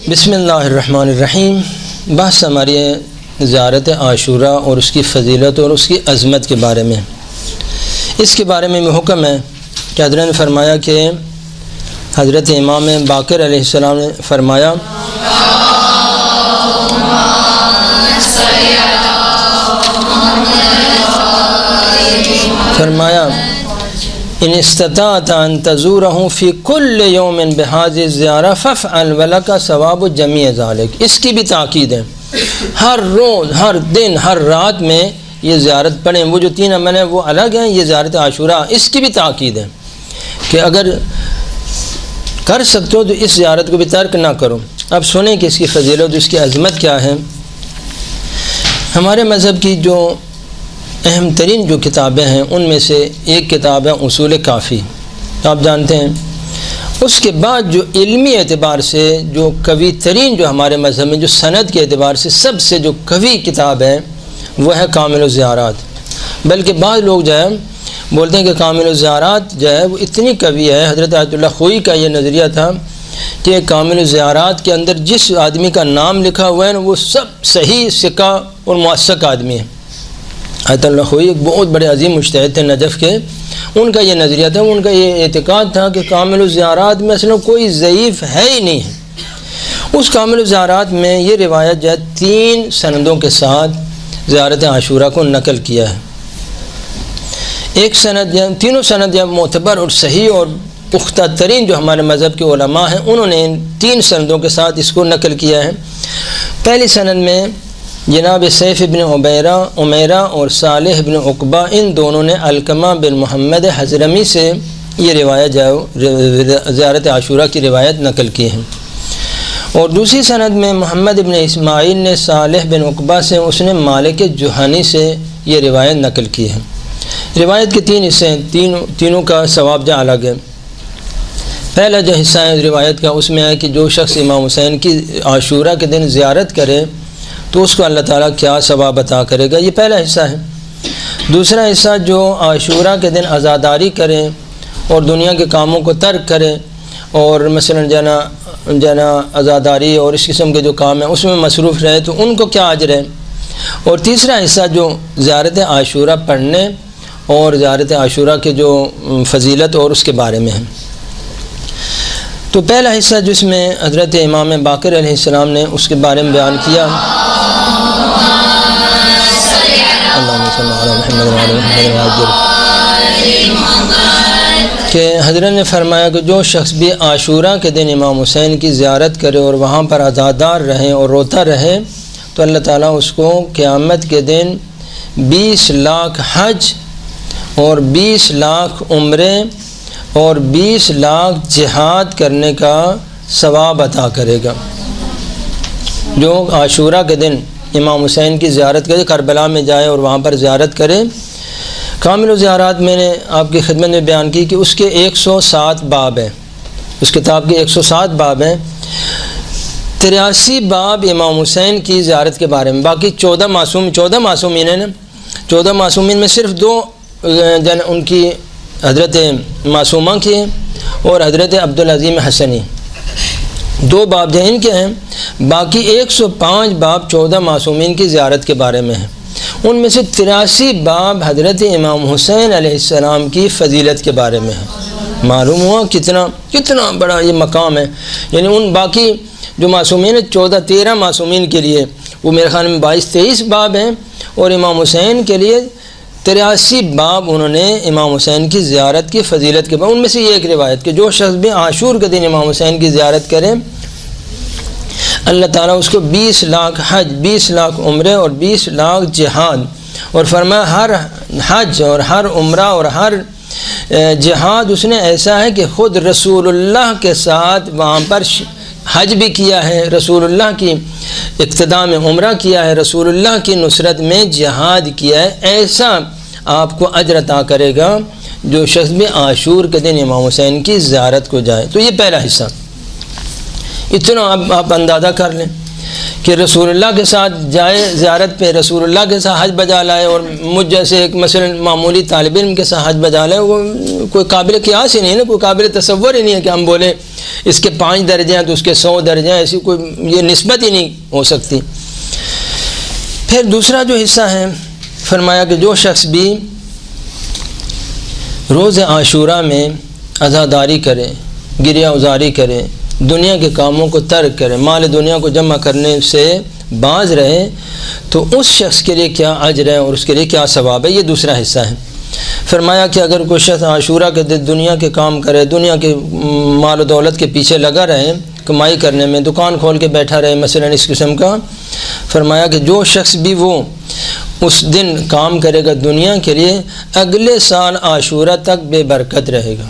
بسم اللہ الرحمن الرحیم۔ بحث ہماری زیارت عاشوراء اور اس کی فضیلت اور اس کی عظمت کے بارے میں۔ اس کے بارے میں حکم ہے کہ حضرت نے فرمایا کہ حضرت امام باقر علیہ السلام نے فرمایا ان استطاعت ان تزورہم فی کل یوم بہذہ الزیارہ فافعل ولک ثواب جمیع ذلک۔ اس کی بھی تاکید ہے، ہر روز، ہر دن، ہر رات میں یہ زیارت پڑھیں۔ وہ جو 3 عمل ہیں وہ الگ ہیں، یہ زیارت عاشوراء اس کی بھی تاکید ہے کہ اگر کر سکتے ہو تو اس زیارت کو بھی ترک نہ کرو۔ اب سنیں کہ اس کی فضیلت، اس کی عظمت کیا ہے۔ ہمارے مذہب کی جو اہم ترین جو کتابیں ہیں ان میں سے ایک کتاب ہے اصول کافی، آپ جانتے ہیں۔ اس کے بعد جو علمی اعتبار سے جو قوی ترین جو ہمارے مذہب میں جو سند کے اعتبار سے سب سے جو قوی کتاب ہے وہ ہے کامل الزیارات۔ بلکہ بعض لوگ جو ہے بولتے ہیں کہ کامل الزیارات جو ہے وہ اتنی قوی ہے، حضرت آیت اللہ خوئی کا یہ نظریہ تھا کہ کامل الزیارات کے اندر جس آدمی کا نام لکھا ہوا ہے وہ سب صحیح، ثقہ اور موثق آدمی ہے۔ آیت اللہ خوئی ایک بہت بڑے عظیم مجتہد تھے نجف کے، ان کا یہ نظریہ تھا، ان کا یہ اعتقاد تھا کہ کامل الزیارات میں اصلا کوئی ضعیف ہے ہی نہیں ہے۔ اس کامل الزیارات میں یہ روایت جو ہے 3 سندوں کے ساتھ زیارت عاشوراء کو نقل کیا ہے۔ ایک سند یا تینوں سند یا معتبر اور صحیح اور پختہ ترین جو ہمارے مذہب کے علماء ہیں انہوں نے 3 سندوں کے ساتھ اس کو نقل کیا ہے۔ پہلی سند میں جناب سیف ابن عمیرہ اور صالح ابن عقبہ ان دونوں نے علقمہ بن محمد حضرمی سے یہ روایت زیارت عاشوراء کی روایت نقل کی ہے۔ اور دوسری سند میں محمد ابن اسماعیل نے صالح بن عقبہ سے، اس نے مالک جوہانی سے یہ روایت نقل کی ہے۔ روایت کے 3 حصے ہیں، تینوں کا ثواب جو الگ ہے۔ پہلا جو حصہ ہے روایت کا اس میں ہے کہ جو شخص امام حسین کی عاشوراء کے دن زیارت کرے تو اس کو اللہ تعالیٰ کیا ثواب عطا کرے گا، یہ پہلا حصہ ہے۔ دوسرا حصہ جو عاشوراء کے دن عزاداری کریں اور دنیا کے کاموں کو ترک کریں اور مثلا جنا عزاداری اور اس قسم کے جو کام ہیں اس میں مصروف رہے تو ان کو کیا اجر ہے۔ اور تیسرا حصہ جو زیارت عاشوراء پڑھنے اور زیارت عاشوراء کے جو فضیلت اور اس کے بارے میں ہے۔ تو پہلا حصہ جس میں حضرت امام باقر علیہ السلام نے اس کے بارے میں بیان کیا کہ حضرت نے فرمایا کہ جو شخص بھی عاشوراء کے دن امام حسین کی زیارت کرے اور وہاں پر عزادار رہے اور روتا رہے تو اللہ تعالیٰ اس کو قیامت کے دن 20 لاکھ حج اور 20 لاکھ عمرے اور 20 لاکھ جہاد کرنے کا ثواب عطا کرے گا۔ جو عاشوراء کے دن امام حسین کی زیارت کرے، کربلا میں جائے اور وہاں پر زیارت کرے۔ کامل الزیارات میں نے آپ کی خدمت میں بیان کی کہ اس کے 107 باب ہیں، اس کتاب کے 107 باب ہیں۔ 83 باب امام حسین کی زیارت کے بارے میں، باقی 14 معصومین ہیں نا، 14 معصومین میں صرف 2 ان کی حضرت معصومہ کی ہیں اور حضرت عبدالعظیم حسنی، 2 باب جو ان کے ہیں۔ باقی 105 باب 14 معصومین کی زیارت کے بارے میں ہیں۔ ان میں سے 83 باب حضرت امام حسین علیہ السلام کی فضیلت کے بارے میں ہے۔ معلوم ہوا کتنا بڑا یہ مقام ہے۔ یعنی ان باقی جو معصومین 13 معصومین کے لیے وہ میرے خیال میں 22-23 باب ہیں اور امام حسین کے لیے 83 باب انہوں نے امام حسین کی زیارت کی فضیلت کے بعد۔ ان میں سے یہ ایک روایت کہ جو شخص بھی عاشور کے دن امام حسین کی زیارت کرے اللہ تعالیٰ اس کو 20 لاکھ حج، 20 لاکھ عمرے اور 20 لاکھ جہاد، اور فرمایا ہر حج اور ہر عمرہ اور ہر جہاد اس نے ایسا ہے کہ خود رسول اللہ کے ساتھ وہاں پر حج بھی کیا ہے، رسول اللہ کی اقتداء میں عمرہ کیا ہے، رسول اللہ کی نصرت میں جہاد کیا ہے، ایسا آپ کو اجر عطا کرے گا جو شخص بھی عاشور کے دن امام حسین کی زیارت کو جائے۔ تو یہ پہلا حصہ، اتنا آپ اندازہ کر لیں کہ رسول اللہ کے ساتھ جائے زیارت پہ، رسول اللہ کے ساتھ حج بجا لائے، اور مجھ جیسے ایک مثلا معمولی طالب علم کے ساتھ حج بجا لائے، وہ کوئی قابل قیاس ہی نہیں ہے نا، کوئی قابل تصور ہی نہیں ہے کہ ہم بولیں اس کے 5 درجے ہیں تو اس کے 100 درجے ہیں، ایسی کوئی یہ نسبت ہی نہیں ہو سکتی۔ پھر دوسرا جو حصہ ہے فرمایا کہ جو شخص بھی روز عاشورہ میں عزاداری کرے، گریہ ازاری کرے، دنیا کے کاموں کو ترک کرے، مال دنیا کو جمع کرنے سے باز رہے، تو اس شخص کے لیے کیا اجر ہے اور اس کے لیے کیا ثواب ہے، یہ دوسرا حصہ ہے۔ فرمایا کہ اگر کوئی شخص عاشورہ کے دن دنیا کے کام کرے، دنیا کے مال و دولت کے پیچھے لگا رہے، کمائی کرنے میں دکان کھول کے بیٹھا رہے مثلا اس قسم کا، فرمایا کہ جو شخص بھی وہ اس دن کام کرے گا دنیا کے لیے، اگلے سال عاشورہ تک بے برکت رہے گا،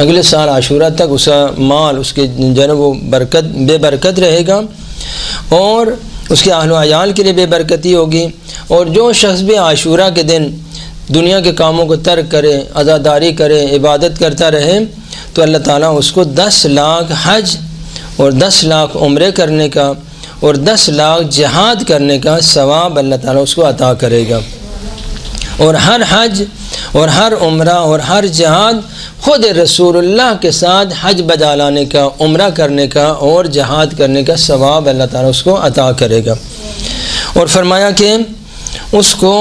اگلے سال عاشورہ تک اس کا مال، اس کے جو ہے وہ بے برکت رہے گا، اور اس کے اہل و عیال کے لیے بے برکتی ہوگی۔ اور جو شخص بھی عاشورہ کے دن دنیا کے کاموں کو ترک کرے، عزاداری کرے، عبادت کرتا رہے، تو اللہ تعالیٰ اس کو 10 لاکھ حج اور 10 لاکھ عمرے کرنے کا اور 10 لاکھ جہاد کرنے کا ثواب اللہ تعالیٰ اس کو عطا کرے گا۔ اور ہر حج اور ہر عمرہ اور ہر جہاد خود رسول اللہ کے ساتھ حج بجا لانے کا، عمرہ کرنے کا اور جہاد کرنے کا ثواب اللہ تعالیٰ اس کو عطا کرے گا۔ اور فرمایا کہ اس کو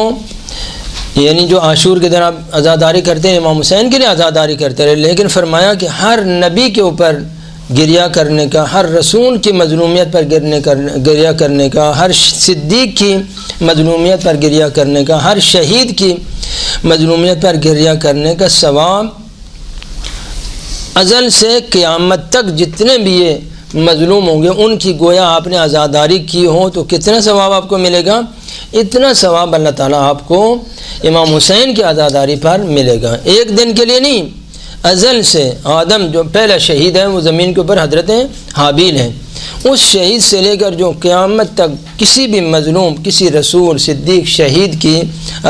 یعنی جو عاشور کے دن آپ عزاداری کرتے ہیں، امام حسین کے لیے عزاداری کرتے رہے، لیکن فرمایا کہ ہر نبی کے اوپر گریہ کرنے کا، ہر رسول کی مظلومیت پر گریہ کرنے کا، ہر صدیق کی مظلومیت پر گریہ کرنے کا، ہر شہید کی مظلومیت پر گریہ کرنے کا ثواب ازل سے قیامت تک جتنے بھی یہ مظلوم ہوں گے ان کی گویا آپ نے عزاداری کی ہو تو کتنا ثواب آپ کو ملے گا، اتنا ثواب اللہ تعالیٰ آپ کو امام حسین کی عزاداری پر ملے گا۔ ایک دن کے لیے نہیں، ازل سے آدم جو پہلا شہید ہے وہ زمین کے اوپر حضرت حابیل ہیں، اس شہید سے لے کر جو قیامت تک کسی بھی مظلوم، کسی رسول، صدیق، شہید کی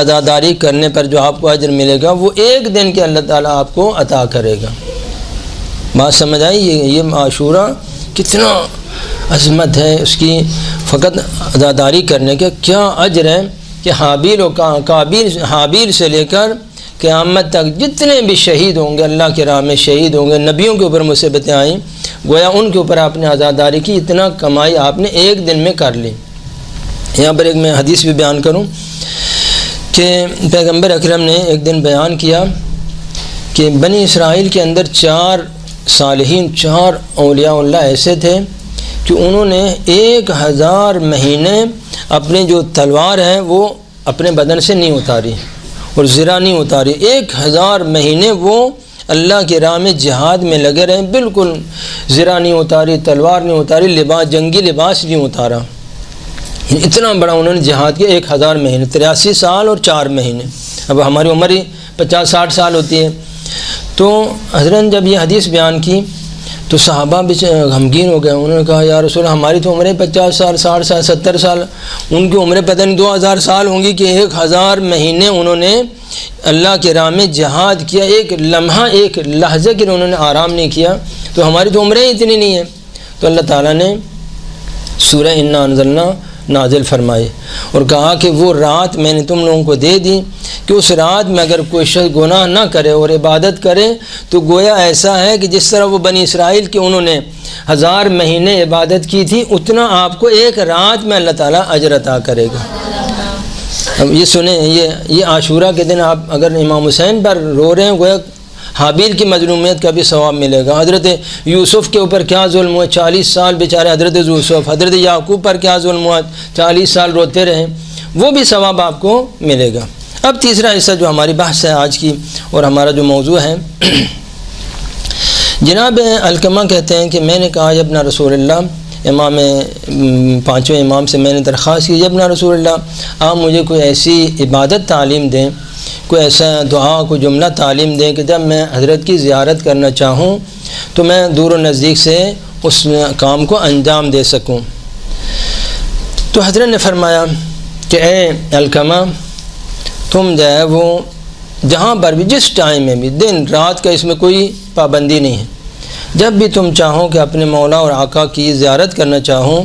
عزاداری کرنے پر جو آپ کو اجر ملے گا وہ ایک دن کے اللہ تعالیٰ آپ کو عطا کرے گا۔ بات سمجھ آئی؟ یہ عاشورہ کتنا عظمت ہے اس کی، فقط عزاداری کرنے کے کیا اجر ہے کہ حابیل سے لے کر قیامت تک جتنے بھی شہید ہوں گے، اللہ کے راہ میں شہید ہوں گے، نبیوں کے اوپر مصیبتیں آئیں، گویا ان کے اوپر آپ نے عزاداری کی، اتنا کمائی آپ نے ایک دن میں کر لی۔ یہاں پر ایک میں حدیث بھی بیان کروں کہ پیغمبر اکرم نے ایک دن بیان کیا کہ بنی اسرائیل کے اندر 4 صالحین، 4 اولیاء اللہ ایسے تھے کہ انہوں نے 1000 مہینے اپنے جو تلوار ہے وہ اپنے بدن سے نہیں اتاری اور زرہ نہیں اتاری، 1000 مہینے وہ اللہ کی راہ میں جہاد میں لگے رہے، بالکل زرہ نہیں اتاری، تلوار نہیں اتاری، جنگی لباس نہیں اتارا، اتنا بڑا انہوں نے جہاد کیا 1000 مہینے، 83 سال اور 4 مہینے۔ اب ہماری عمر ہی 50-60 سال ہوتی ہے، تو حضرت جب یہ حدیث بیان کی تو صحابہ بھی غمگین ہو گئے، انہوں نے کہا یا رسول ہماری تو عمریں 50 سال، 60 سال، 70 سال، ان کی عمریں پتہ نہیں 2000 سال ہوں گی کہ 1000 مہینے انہوں نے اللہ کے راہ میں جہاد کیا، ایک لمحہ، ایک لحظے کے انہوں نے آرام نہیں کیا، تو ہماری تو عمریں اتنی نہیں ہیں۔ تو اللہ تعالیٰ نے سورہ انا انزلنا نازل فرمائی اور کہا کہ وہ رات میں نے تم لوگوں کو دے دی کہ اس رات میں اگر کوئی شخص گناہ نہ کرے اور عبادت کرے تو گویا ایسا ہے کہ جس طرح وہ بنی اسرائیل کے انہوں نے 1000 مہینے عبادت کی تھی اتنا آپ کو ایک رات میں اللہ تعالیٰ اجر عطا کرے گا۔ اب یہ سنیں، یہ عاشورہ کے دن آپ اگر امام حسین پر رو رہے ہیں گویا حابیل کی مظلومیت کا بھی ثواب ملے گا۔ حضرت یوسف کے اوپر کیا ظلم ہوا، 40 سال بیچارے حضرت یوسف، حضرت یعقوب پر کیا ظلم ہوا، 40 سال روتے رہے، وہ بھی ثواب آپ کو ملے گا۔ اب تیسرا حصہ جو ہماری بحث ہے آج کی اور ہمارا جو موضوع ہے، جناب علقمہ کہتے ہیں کہ میں نے کہا ابن رسول اللہ، امام 5ویں امام سے میں نے درخواست کی ابن رسول اللہ آپ مجھے کوئی ایسی عبادت تعلیم دیں، کوئی ایسا دعا، کوئی جملہ تعلیم دیں کہ جب میں حضرت کی زیارت کرنا چاہوں تو میں دور و نزدیک سے اس کام کو انجام دے سکوں۔ تو حضرت نے فرمایا کہ اے علقمہ تم جو ہے وہ جہاں پر بھی، جس ٹائم میں بھی، دن رات کا اس میں کوئی پابندی نہیں ہے، جب بھی تم چاہو کہ اپنے مولا اور آقا کی زیارت کرنا چاہوں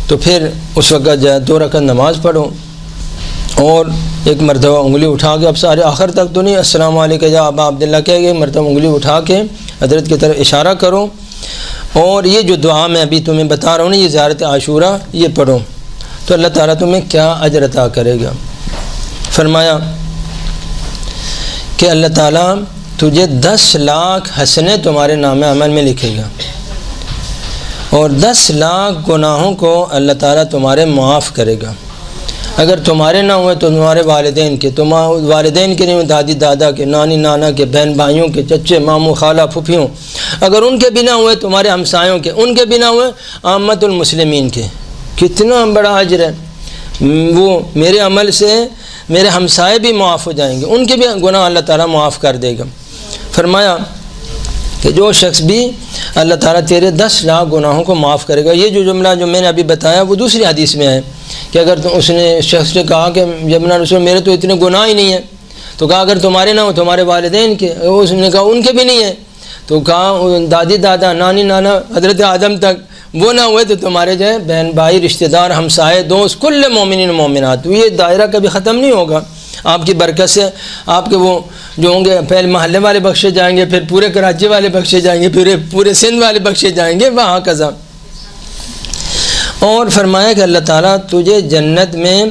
تو پھر اس وقت جو ہے 2 رکعت نماز پڑھو اور ایک مرتبہ انگلی اٹھا کے، اب سارے آخر تک تو نہیں السلام علیکم یا ابا عبداللہ کہہ گئے، مرتبہ انگلی اٹھا کے حضرت کی طرف اشارہ کرو، اور یہ جو دعا میں ابھی تمہیں بتا رہا ہوں نا، یہ زیارت عاشورہ یہ پڑھو تو اللہ تعالیٰ تمہیں کیا اجر عطا کرے گا۔ فرمایا کہ اللہ تعالیٰ تجھے 10 لاکھ حسنیں تمہارے نام عمل میں لکھے گا، اور 10 لاکھ گناہوں کو اللہ تعالیٰ تمہارے معاف کرے گا۔ اگر تمہارے نہ ہوئے تو تمہارے والدین کے، والدین کے نہیں ہوئے، دادی دادا کے، نانی نانا کے، بہن بھائیوں کے، چچے ماموں خالہ پھوپھیوں، اگر ان کے بھی نہ ہوئے تمہارے ہمسایوں کے، ان کے بھی نہ ہوئے عامت المسلمین کے۔ کتنا بڑا اجر ہے، وہ میرے عمل سے میرے ہمسائے بھی معاف ہو جائیں گے، ان کے بھی گناہ اللہ تعالیٰ معاف کر دے گا۔ فرمایا کہ جو شخص بھی اللہ تعالیٰ تیرے 10 لاکھ گناہوں کو معاف کرے گا۔ یہ جو جملہ جو میں نے ابھی بتایا وہ دوسری حدیث میں ہے کہ اگر اس نے شخص نے کہا کہ جبنا رسول میرے تو اتنے گناہ ہی نہیں ہیں، تو کہا اگر تمہارے نہ ہو تمہارے والدین کے، اس نے کہا ان کے بھی نہیں ہیں، تو کہا دادی دادا نانی نانا حضرت آدم تک وہ نہ ہوئے تو تمہارے جو ہے بہن بھائی رشتہ دار ہمسائے دوست کل مومنین مومنات، یہ دائرہ کبھی ختم نہیں ہوگا۔ آپ کی برکت سے آپ کے وہ جو ہوں گے پہلے محلے والے بخشے جائیں گے، پھر پورے کراچی والے بخشے جائیں گے، پھر پورے سندھ والے بخشے جائیں گے، وہاں قضا۔ اور فرمایا کہ اللہ تعالیٰ تجھے جنت میں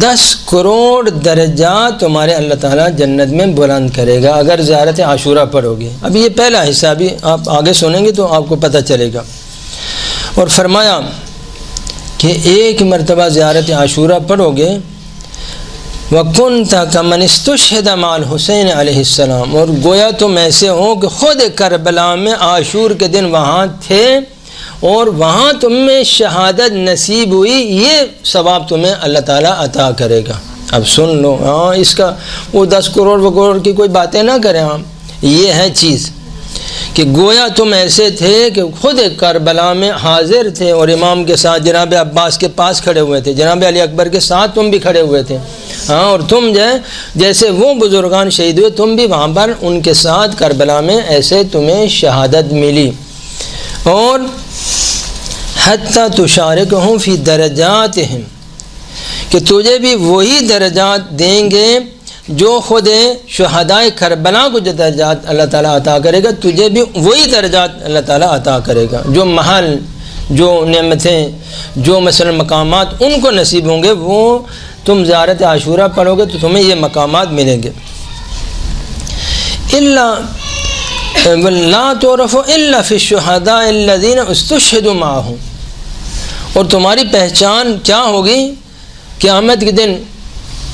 10 کروڑ درجات تمہارے اللہ تعالیٰ جنت میں بلند کرے گا اگر زیارت عاشورہ پڑھو گے۔ اب یہ پہلا حصہ، ابھی آپ آگے سنیں گے تو آپ کو پتہ چلے گا۔ اور فرمایا کہ ایک مرتبہ زیارت عاشورہ پڑھو گے، وَكُنْتَ كَمَنِ اسْتُشْهِدَ مَعَ الْحُسَيْنِ علیہ السلام، اور گویا تم ایسے ہو کہ خود کربلا میں عاشور کے دن وہاں تھے اور وہاں تم میں شہادت نصیب ہوئی، یہ ثواب تمہیں اللہ تعالیٰ عطا کرے گا۔ اب سن لو، ہاں اس کا وہ 10 کروڑ کروڑ کی کوئی باتیں نہ کریں، ہم یہ ہے چیز کہ گویا تم ایسے تھے کہ خود کربلا میں حاضر تھے اور امام کے ساتھ جناب عباس کے پاس کھڑے ہوئے تھے، جناب علی اکبر کے ساتھ تم بھی کھڑے ہوئے تھے، ہاں، اور تم جیسے وہ بزرگان شہید ہوئے تم بھی وہاں پر ان کے ساتھ کربلا میں ایسے تمہیں شہادت ملی۔ اور حتیٰ تشارکہم فی درجاتہم، کہ تجھے بھی وہی درجات دیں گے جو خود شہدائے کربلا کو جو درجات اللہ تعالیٰ عطا کرے گا، تجھے بھی وہی درجات اللہ تعالیٰ عطا کرے گا۔ جو محل، جو نعمتیں، جو مثلا مقامات ان کو نصیب ہوں گے، وہ تم زیارت عاشورہ پڑھو گے تو تمہیں یہ مقامات ملیں گے۔ لا تعرف الا فی الشہداء الذین استشہدوا معہ، اور تمہاری پہچان کیا ہوگی قیامت کے دن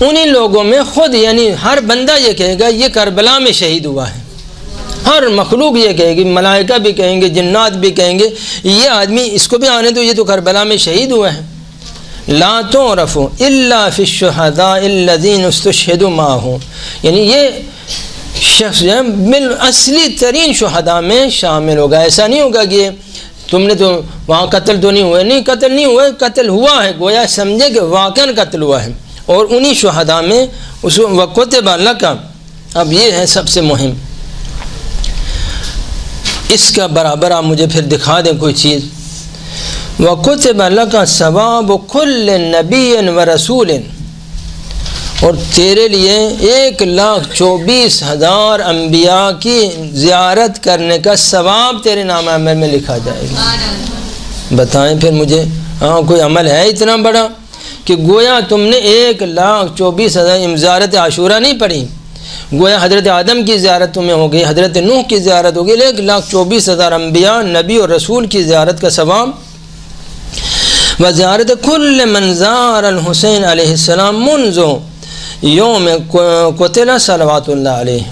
انہی لوگوں میں خود، یعنی ہر بندہ یہ کہے گا یہ کربلا میں شہید ہوا ہے، ہر مخلوق یہ کہے گی، ملائکہ بھی کہیں گے، جنات بھی کہیں گے یہ آدمی اس کو بھی آنے دو، یہ تو کربلا میں شہید ہوا ہے۔ لا تعرف الا فی الشہداء الذین استشہدوا معہ، یعنی یہ شخص جو ہے اصلی ترین شہداء میں شامل ہوگا۔ ایسا نہیں ہوگا کہ تم نے تو وہاں قتل تو نہیں ہوئے، نہیں قتل نہیں ہوئے، قتل ہوا ہے، گویا سمجھے کہ واقعاً قتل ہوا ہے، اور انہی شہداء میں اس وَكُتِبَ لَكَ۔ اب یہ ہے سب سے مہم، اس کا برابر آپ مجھے پھر دکھا دیں کوئی چیز۔ وَكُتِبَ لَكَ ثَوَابُ كُلِّ نَبِيٍّ وَرَسُولٍ، اور تیرے لیے 1,24,000 انبیاء کی زیارت کرنے کا ثواب تیرے نام عمل میں لکھا جائے گا۔ بتائیں پھر مجھے، ہاں کوئی عمل ہے اتنا بڑا کہ گویا تم نے 1,24,000 زیارت عاشورہ نہیں پڑھی، گویا حضرت آدم کی زیارت تمہیں ہو گئی، حضرت نوح کی زیارت ہو گئی، 1,24,000 انبیاء نبی اور رسول کی زیارت کا ثواب۔ وزیارت کل من زار الحسین علیہ السلام منذ یوم قتل صلوات اللہ علیہ،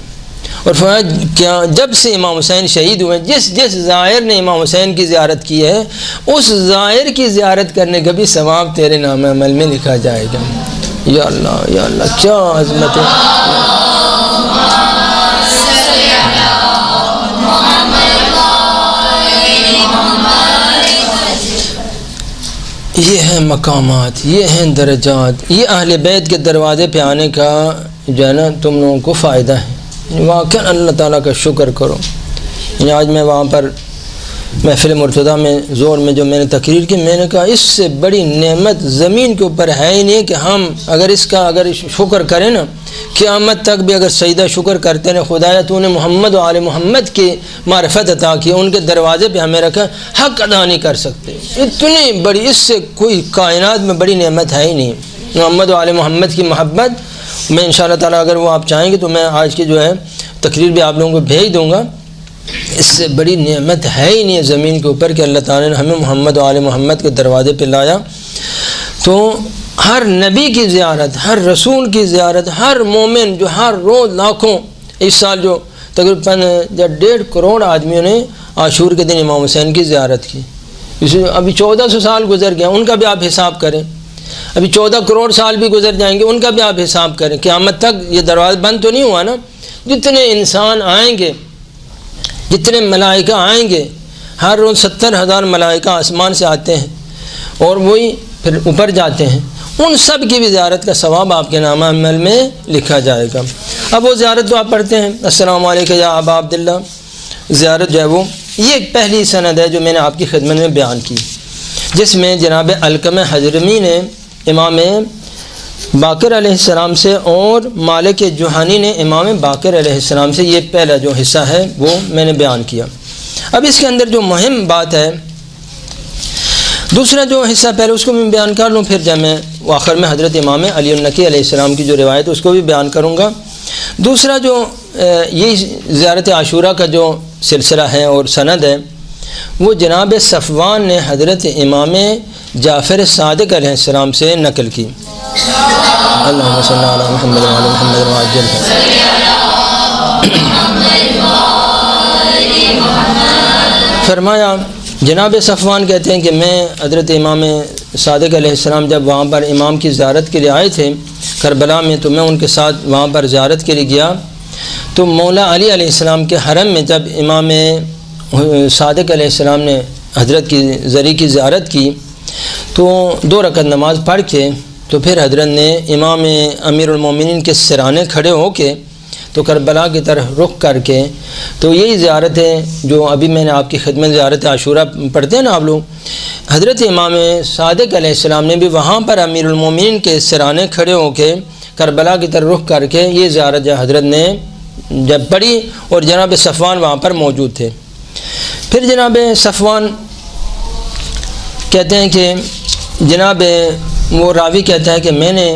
اور فرمایا کیا جب سے امام حسین شہید ہوئے، جس زائر نے امام حسین کی زیارت کی ہے اس زائر کی زیارت کرنے کا بھی ثواب تیرے نام عمل میں لکھا جائے گا۔ یا اللہ یا اللہ، کیا عظمت ہے۔ یہ ہیں مقامات، یہ ہیں درجات، یہ اہل بیت کے دروازے پہ آنے کا جو ہے نا تم لوگوں کو فائدہ ہے۔ واقعا اللہ تعالیٰ کا شکر کرو۔ آج میں وہاں پر محفل مرتضیٰ میں زور میں جو میں نے تقریر کی، میں نے کہا اس سے بڑی نعمت زمین کے اوپر ہے ہی نہیں کہ ہم اگر شکر کریں نا، قیامت تک بھی اگر سجدہ شکر کرتے ہیں خدایا تو نے محمد و آل محمد کی معرفت عطا کی، ان کے دروازے پہ ہمیں رکھا، حق ادا نہیں کر سکتے۔ اتنی بڑی، اس سے کوئی کائنات میں بڑی نعمت ہے ہی نہیں، محمد و آل محمد کی محبت۔ میں انشاءاللہ تعالیٰ اگر وہ آپ چاہیں گے تو میں آج کی جو ہے تقریر بھی آپ لوگوں کو بھیج دوں گا۔ اس سے بڑی نعمت ہے ہی نہیں زمین کے اوپر کہ اللہ تعالیٰ نے ہمیں محمد و آل محمد کے دروازے پہ لایا۔ تو ہر نبی کی زیارت، ہر رسول کی زیارت، ہر مومن جو ہر روز لاکھوں، اس سال جو تقریباً 1.5 کروڑ آدمیوں نے عاشور کے دن امام حسین کی زیارت کی۔ ابھی 1400 سال گزر گئے، ان کا بھی آپ حساب کریں، ابھی 14 کروڑ سال بھی گزر جائیں گے، ان کا بھی آپ حساب کریں۔ قیامت تک یہ دروازہ بند تو نہیں ہوا نا؟ جتنے انسان آئیں گے، جتنے ملائکہ آئیں گے، ہر روز 70,000 ملائکہ آسمان سے آتے ہیں اور وہی پھر اوپر جاتے ہیں، ان سب کی بھی زیارت کا ثواب آپ کے نامہ عمل میں لکھا جائے گا۔ اب وہ زیارت تو آپ پڑھتے ہیں، السلام علیکم یا ابا عبداللہ، زیارت جو ہے وہ یہ ایک پہلی سند ہے جو میں نے آپ کی خدمت میں بیان کی، جس میں جناب علقمہ حضرمی نے امام باقر علیہ السلام سے اور مالک جوہانی نے امام باقر علیہ السلام سے، یہ پہلا جو حصہ ہے وہ میں نے بیان کیا۔ اب اس کے اندر جو مہم بات ہے، دوسرا جو حصہ پہلے اس کو میں بیان کر لوں، پھر جب میں آخر میں حضرت امام علی النقی علیہ السلام کی جو روایت اس کو بھی بیان کروں گا۔ دوسرا جو یہ زیارت عاشورہ کا جو سلسلہ ہے اور سند ہے، وہ جناب صفوان نے حضرت امام جعفر صادق علیہ السلام سے نقل کی۔ اللہم صلی علی محمد وعلی محمد وعجل۔ فرمایا جناب صفوان کہتے ہیں کہ میں حضرت امام صادق علیہ السلام جب وہاں پر امام کی زیارت کے لیے آئے تھے کربلا میں، تو میں ان کے ساتھ وہاں پر زیارت کے لیے گیا، تو مولا علی علیہ السلام کے حرم میں جب امام صادق علیہ السلام نے حضرت کی زری کی زیارت کی تو 2 رکعت نماز پڑھ کے تو پھر حضرت نے امام امیر المومنین کے سرانے کھڑے ہو کے تو کربلا کی طرف رخ کر کے، تو یہی زیارت ہے جو ابھی میں نے آپ کی خدمت زیارت عاشورہ پڑھتے ہیں نا آپ لوگ، حضرت امام صادق علیہ السلام نے بھی وہاں پر امیر المومنین کے سرانے کھڑے ہو کے کربلا کی طرف رخ کر کے یہ زیارت جو حضرت نے جب پڑھی، اور جناب صفوان وہاں پر موجود تھے۔ پھر جناب صفوان کہتے ہیں کہ جناب وہ راوی کہتا ہے کہ میں نے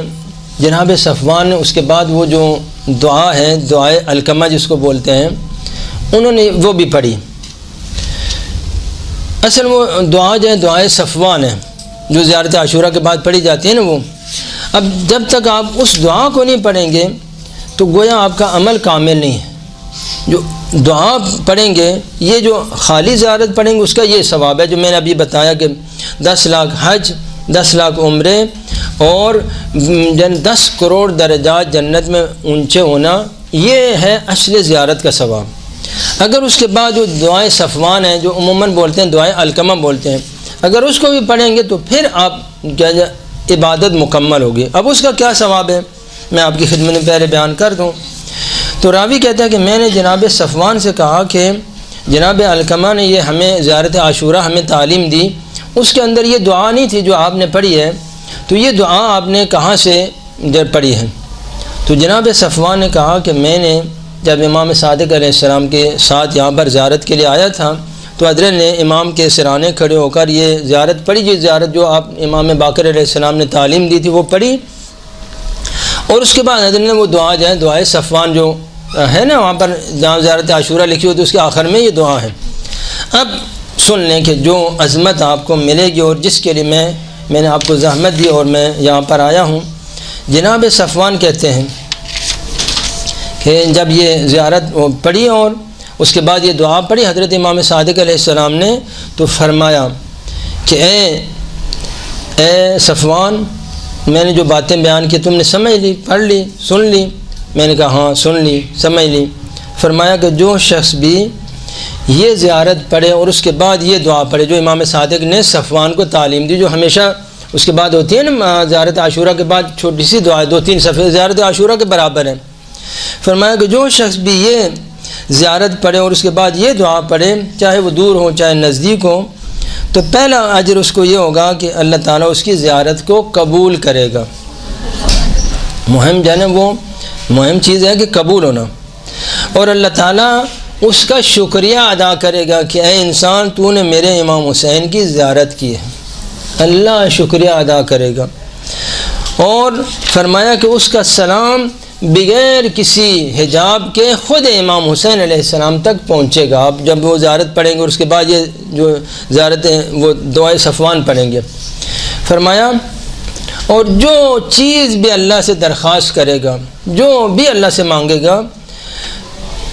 جناب صفوان نے اس کے بعد وہ جو دعا ہے، دعائے علقمہ جس کو بولتے ہیں، انہوں نے وہ بھی پڑھی۔ اصل وہ دعا جو ہے دعائے صفوان ہے جو زیارت عاشورہ کے بعد پڑھی جاتی ہے نا، وہ اب جب تک آپ اس دعا کو نہیں پڑھیں گے تو گویا آپ کا عمل کامل نہیں ہے۔ جو دعا پڑھیں گے، یہ جو خالی زیارت پڑھیں گے اس کا یہ ثواب ہے جو میں نے ابھی بتایا کہ 10 لاکھ حج، 10 لاکھ عمرے اور 10 کروڑ درجات جنت میں اونچے ہونا، یہ ہے اصل زیارت کا ثواب۔ اگر اس کے بعد جو دعائے صفوان ہیں جو عموماً بولتے ہیں دعائے علقمہ بولتے ہیں، اگر اس کو بھی پڑھیں گے تو پھر آپ عبادت مکمل ہوگی۔ اب اس کا کیا ثواب ہے میں آپ کی خدمت میں پہلے بیان کر دوں۔ تو راوی کہتا ہے کہ میں نے جناب صفوان سے کہا کہ جناب علقمہ نے یہ ہمیں زیارت عاشورہ ہمیں تعلیم دی، اس کے اندر یہ دعا نہیں تھی جو آپ نے پڑھی ہے، تو یہ دعا آپ نے کہاں سے پڑھی ہے؟ تو جناب صفوان نے کہا کہ میں نے جب امام صادق علیہ السلام کے ساتھ یہاں پر زیارت کے لیے آیا تھا تو حضرت نے امام کے سرانے کھڑے ہو کر یہ زیارت پڑھی، یہ زیارت جو آپ امام باقر علیہ السلام نے تعلیم دی تھی وہ پڑھی، اور اس کے بعد حضرت نے وہ دعا جو ہے دعائے صفوان جو ہے نا وہاں پر جہاں زیارت عاشورہ لکھی ہوئی تو اس کے آخر میں یہ دعا ہے۔ اب سن لیں کہ جو عظمت آپ کو ملے گی اور جس کے لیے میں نے آپ کو زحمت دی اور میں یہاں پر آیا ہوں۔ جناب صفوان کہتے ہیں کہ جب یہ زیارت پڑھی اور اس کے بعد یہ دعا پڑھی حضرت امام صادق علیہ السلام نے، تو فرمایا کہ اے صفوان، میں نے جو باتیں بیان کی تم نے سمجھ لی، پڑھ لی، سن لی؟ میں نے کہا ہاں سن لی، سمجھ لی۔ فرمایا کہ جو شخص بھی یہ زیارت پڑھے اور اس کے بعد یہ دعا پڑھے جو امام صادق نے صفوان کو تعلیم دی، جو ہمیشہ اس کے بعد ہوتی ہے نا زیارت عاشورہ کے بعد چھوٹی سی دعا 2-3 صفحے زیارت عاشورہ کے برابر ہے، فرمایا کہ جو شخص بھی یہ زیارت پڑھے اور اس کے بعد یہ دعا پڑھے، چاہے وہ دور ہو چاہے نزدیک ہو، تو پہلا اجر اس کو یہ ہوگا کہ اللہ تعالیٰ اس کی زیارت کو قبول کرے گا۔ مہم جو ہے نا، وہ مہم چیز ہے کہ قبول ہونا، اور اللہ تعالیٰ اس کا شکریہ ادا کرے گا کہ اے انسان تو نے میرے امام حسین کی زیارت کی ہے، اللہ شکریہ ادا کرے گا۔ اور فرمایا کہ اس کا سلام بغیر کسی حجاب کے خود امام حسین علیہ السلام تک پہنچے گا۔ آپ جب وہ زیارت پڑھیں گے اور اس کے بعد یہ جو زیارت وہ دعائے صفوان پڑھیں گے، فرمایا اور جو چیز بھی اللہ سے درخواست کرے گا، جو بھی اللہ سے مانگے گا،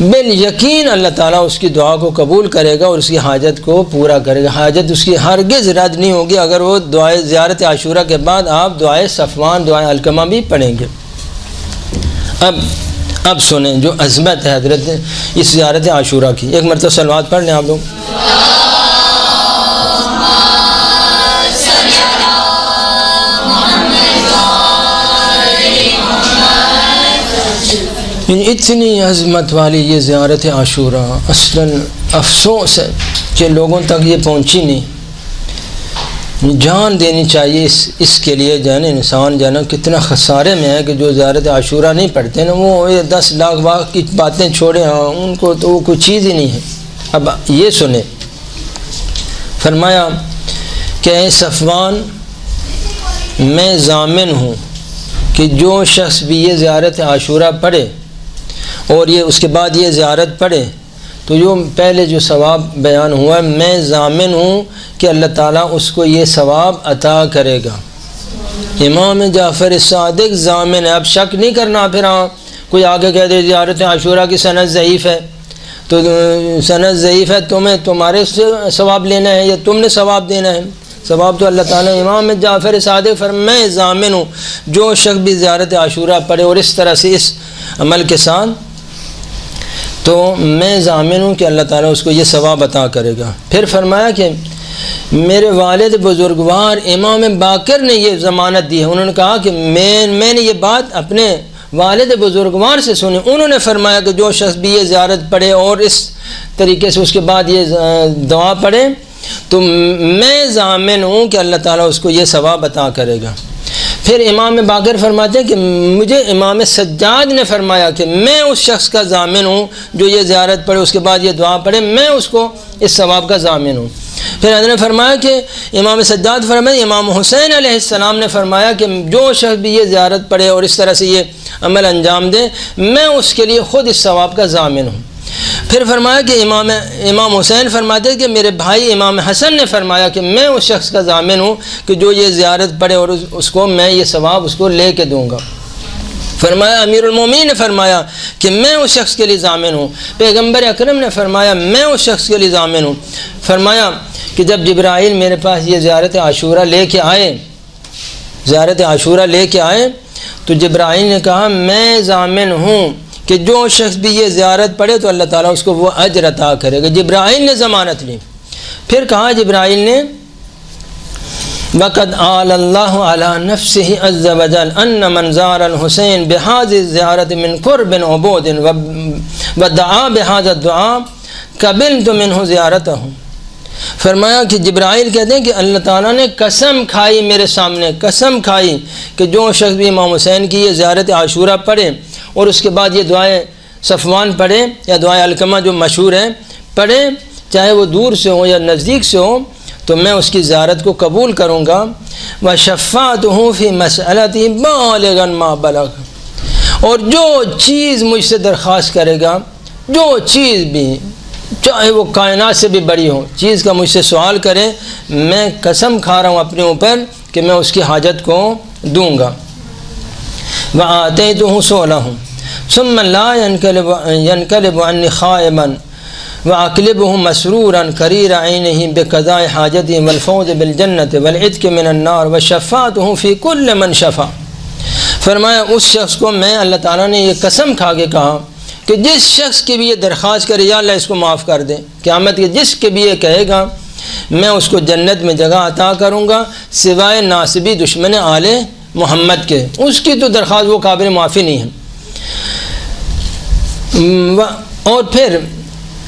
بالیقین اللہ تعالیٰ اس کی دعا کو قبول کرے گا اور اس کی حاجت کو پورا کرے گا۔ حاجت اس کی ہرگز رد نہیں ہوگی اگر وہ دعائے زیارت عاشورہ کے بعد آپ دعائے صفوان، دعائے علقمہ بھی پڑھیں گے۔ اب سنیں جو عظمت ہے حضرت اس زیارت عاشورہ کی، ایک مرتبہ صلوات پڑھ لیں آپ لوگ۔ اتنی عظمت والی یہ زیارت عاشورہ، اصلاً افسوس ہے کہ لوگوں تک یہ پہنچی نہیں۔ جان دینی چاہیے اس کے لیے، جو ہے نا انسان جو ہے نا کتنا خسارے میں ہے کہ جو زیارت عاشورہ نہیں پڑھتے نا، وہ یہ 10 لاکھ واق کی باتیں چھوڑے، ہاں ان کو تو وہ کوئی چیز ہی نہیں ہے۔ اب یہ سنیں، فرمایا کہ اے صفوان، میں ضامن ہوں کہ جو شخص بھی یہ زیارت عاشورہ پڑھے اور یہ اس کے بعد یہ زیارت پڑھے تو جو پہلے جو ثواب بیان ہوا ہے، میں ضامن ہوں کہ اللہ تعالیٰ اس کو یہ ثواب عطا کرے گا۔ امام جعفر صادق ضامن ہے، اب شک نہیں کرنا پھر ہاں کوئی آگے کہہ دے زیارت عاشورہ کی سند ضعیف ہے تو سند ضعیف ہے، تمہارے سے ثواب لینا ہے یا تم نے ثواب دینا ہے؟ ثواب تو اللہ تعالیٰ۔ امام جعفر صادق فرمائے میں ضامن ہوں جو شخص بھی زیارت عاشورہ پڑھے اور اس طرح سے اس عمل کے ساتھ، تو میں ضامن ہوں کہ اللہ تعالیٰ اس کو یہ ثواب عطا کرے گا۔ پھر فرمایا کہ میرے والد بزرگوار امام باقر نے یہ ضمانت دی ہے، انہوں نے کہا کہ میں نے یہ بات اپنے والد بزرگوار سے سنی، انہوں نے فرمایا کہ جو شخص بھی یہ زیارت پڑھے اور اس طریقے سے اس کے بعد یہ دعا پڑھے تو میں ضامن ہوں کہ اللہ تعالیٰ اس کو یہ ثواب عطا کرے گا۔ پھر امام باقر فرماتے ہیں کہ مجھے امام سجاد نے فرمایا کہ میں اس شخص کا ضامن ہوں جو یہ زیارت پڑھے اس کے بعد یہ دعا پڑھے، میں اس کو اس ثواب کا ضامن ہوں۔ پھر حضرت نے فرمایا کہ امام سجاد فرمائے امام حسین علیہ السلام نے فرمایا کہ جو شخص بھی یہ زیارت پڑھے اور اس طرح سے یہ عمل انجام دے، میں اس کے لیے خود اس ثواب کا ضامن ہوں۔ پھر فرمایا کہ امام حسین فرماتے کہ میرے بھائی امام حسن نے فرمایا کہ میں اس شخص کا ضامن ہوں کہ جو یہ زیارت پڑھے اور اس کو میں یہ ثواب اس کو لے کے دوں گا۔ فرمایا امیر المومنین نے فرمایا کہ میں اس شخص کے لیے ضامن ہوں۔ پیغمبر اکرم نے فرمایا میں اس شخص کے لیے ضامن ہوں۔ فرمایا کہ جب جبرائیل میرے پاس یہ زیارت عاشورہ لے کے آئے تو جبرائیل نے کہا میں ضامن ہوں کہ جو شخص بھی یہ زیارت پڑھے تو اللہ تعالیٰ اس کو وہ اجر عطا کرے گا۔ جبرائیل نے ضمانت لی۔ پھر کہا جبرائیل نے وَقَدْ آلَ اللَّهُ عَلَى نَفْسِهِ عَزَّ وَجَلَّ أَنَّ مَنْ زَارَ الْحُسَيْنَ بِهَذِهِ الزِّيَارَةِ مِنْ قُرْبٍ وَبُعْدٍ وَدَعَا بِهَذَا الدُّعَاء قَبِلْتُ مِنْهُ زِيَارَتَهُ۔ فرمایا کہ جبرائیل کہتے ہیں کہ اللہ تعالیٰ نے قسم کھائی، میرے سامنے قسم کھائی کہ جو شخص بھی امام حسین کی یہ زیارت عاشورہ پڑھے اور اس کے بعد یہ دعائے صفوان پڑھے یا دعائے علقمہ جو مشہور ہیں پڑھے، چاہے وہ دور سے ہو یا نزدیک سے ہو، تو میں اس کی زیارت کو قبول کروں گا۔ وَشَفَّعْتُهُ فِي مَسْأَلَتِهِ بَالِغًا مَا بَلَغَ، اور جو چیز مجھ سے درخواست کرے گا، جو چیز بھی چاہے وہ کائنات سے بھی بڑی ہو، چیز کا مجھ سے سوال کرے، میں قسم کھا رہا ہوں اپنے اوپر کہ میں اس کی حاجت کو دوں گا۔ وَآتَيْتُهُ سُؤْلَهُ ثُمَّ لَا يَنْقَلِبُ عَنِّي خَائِبًا وَأَقْلِبُهُ مَسْرُورًا قَرِيرَ عَيْنِهِ بِقَضَاءِ حَاجَتِهِ وَالْفَوْزِ بِالْجَنَّةِ وَالْعِتْقِ مِنَ النَّارِ وَشَفَّاعَتُهُ فِي كُلِّ مَنْ شَفَعَ۔ فرمایا اس شخص کو میں اللہ تعالیٰ نے یہ قسم کھا کے کہا کہ جس شخص کی بھی یہ درخواست کرے یا اللہ اس کو معاف کر دے، قیامت کے جس کے بھی یہ کہے گا میں اس کو جنت میں جگہ عطا کروں گا سوائے ناصبی دشمن آل محمد کے، اس کی تو درخواست وہ قابل معافی نہیں ہے۔ اور پھر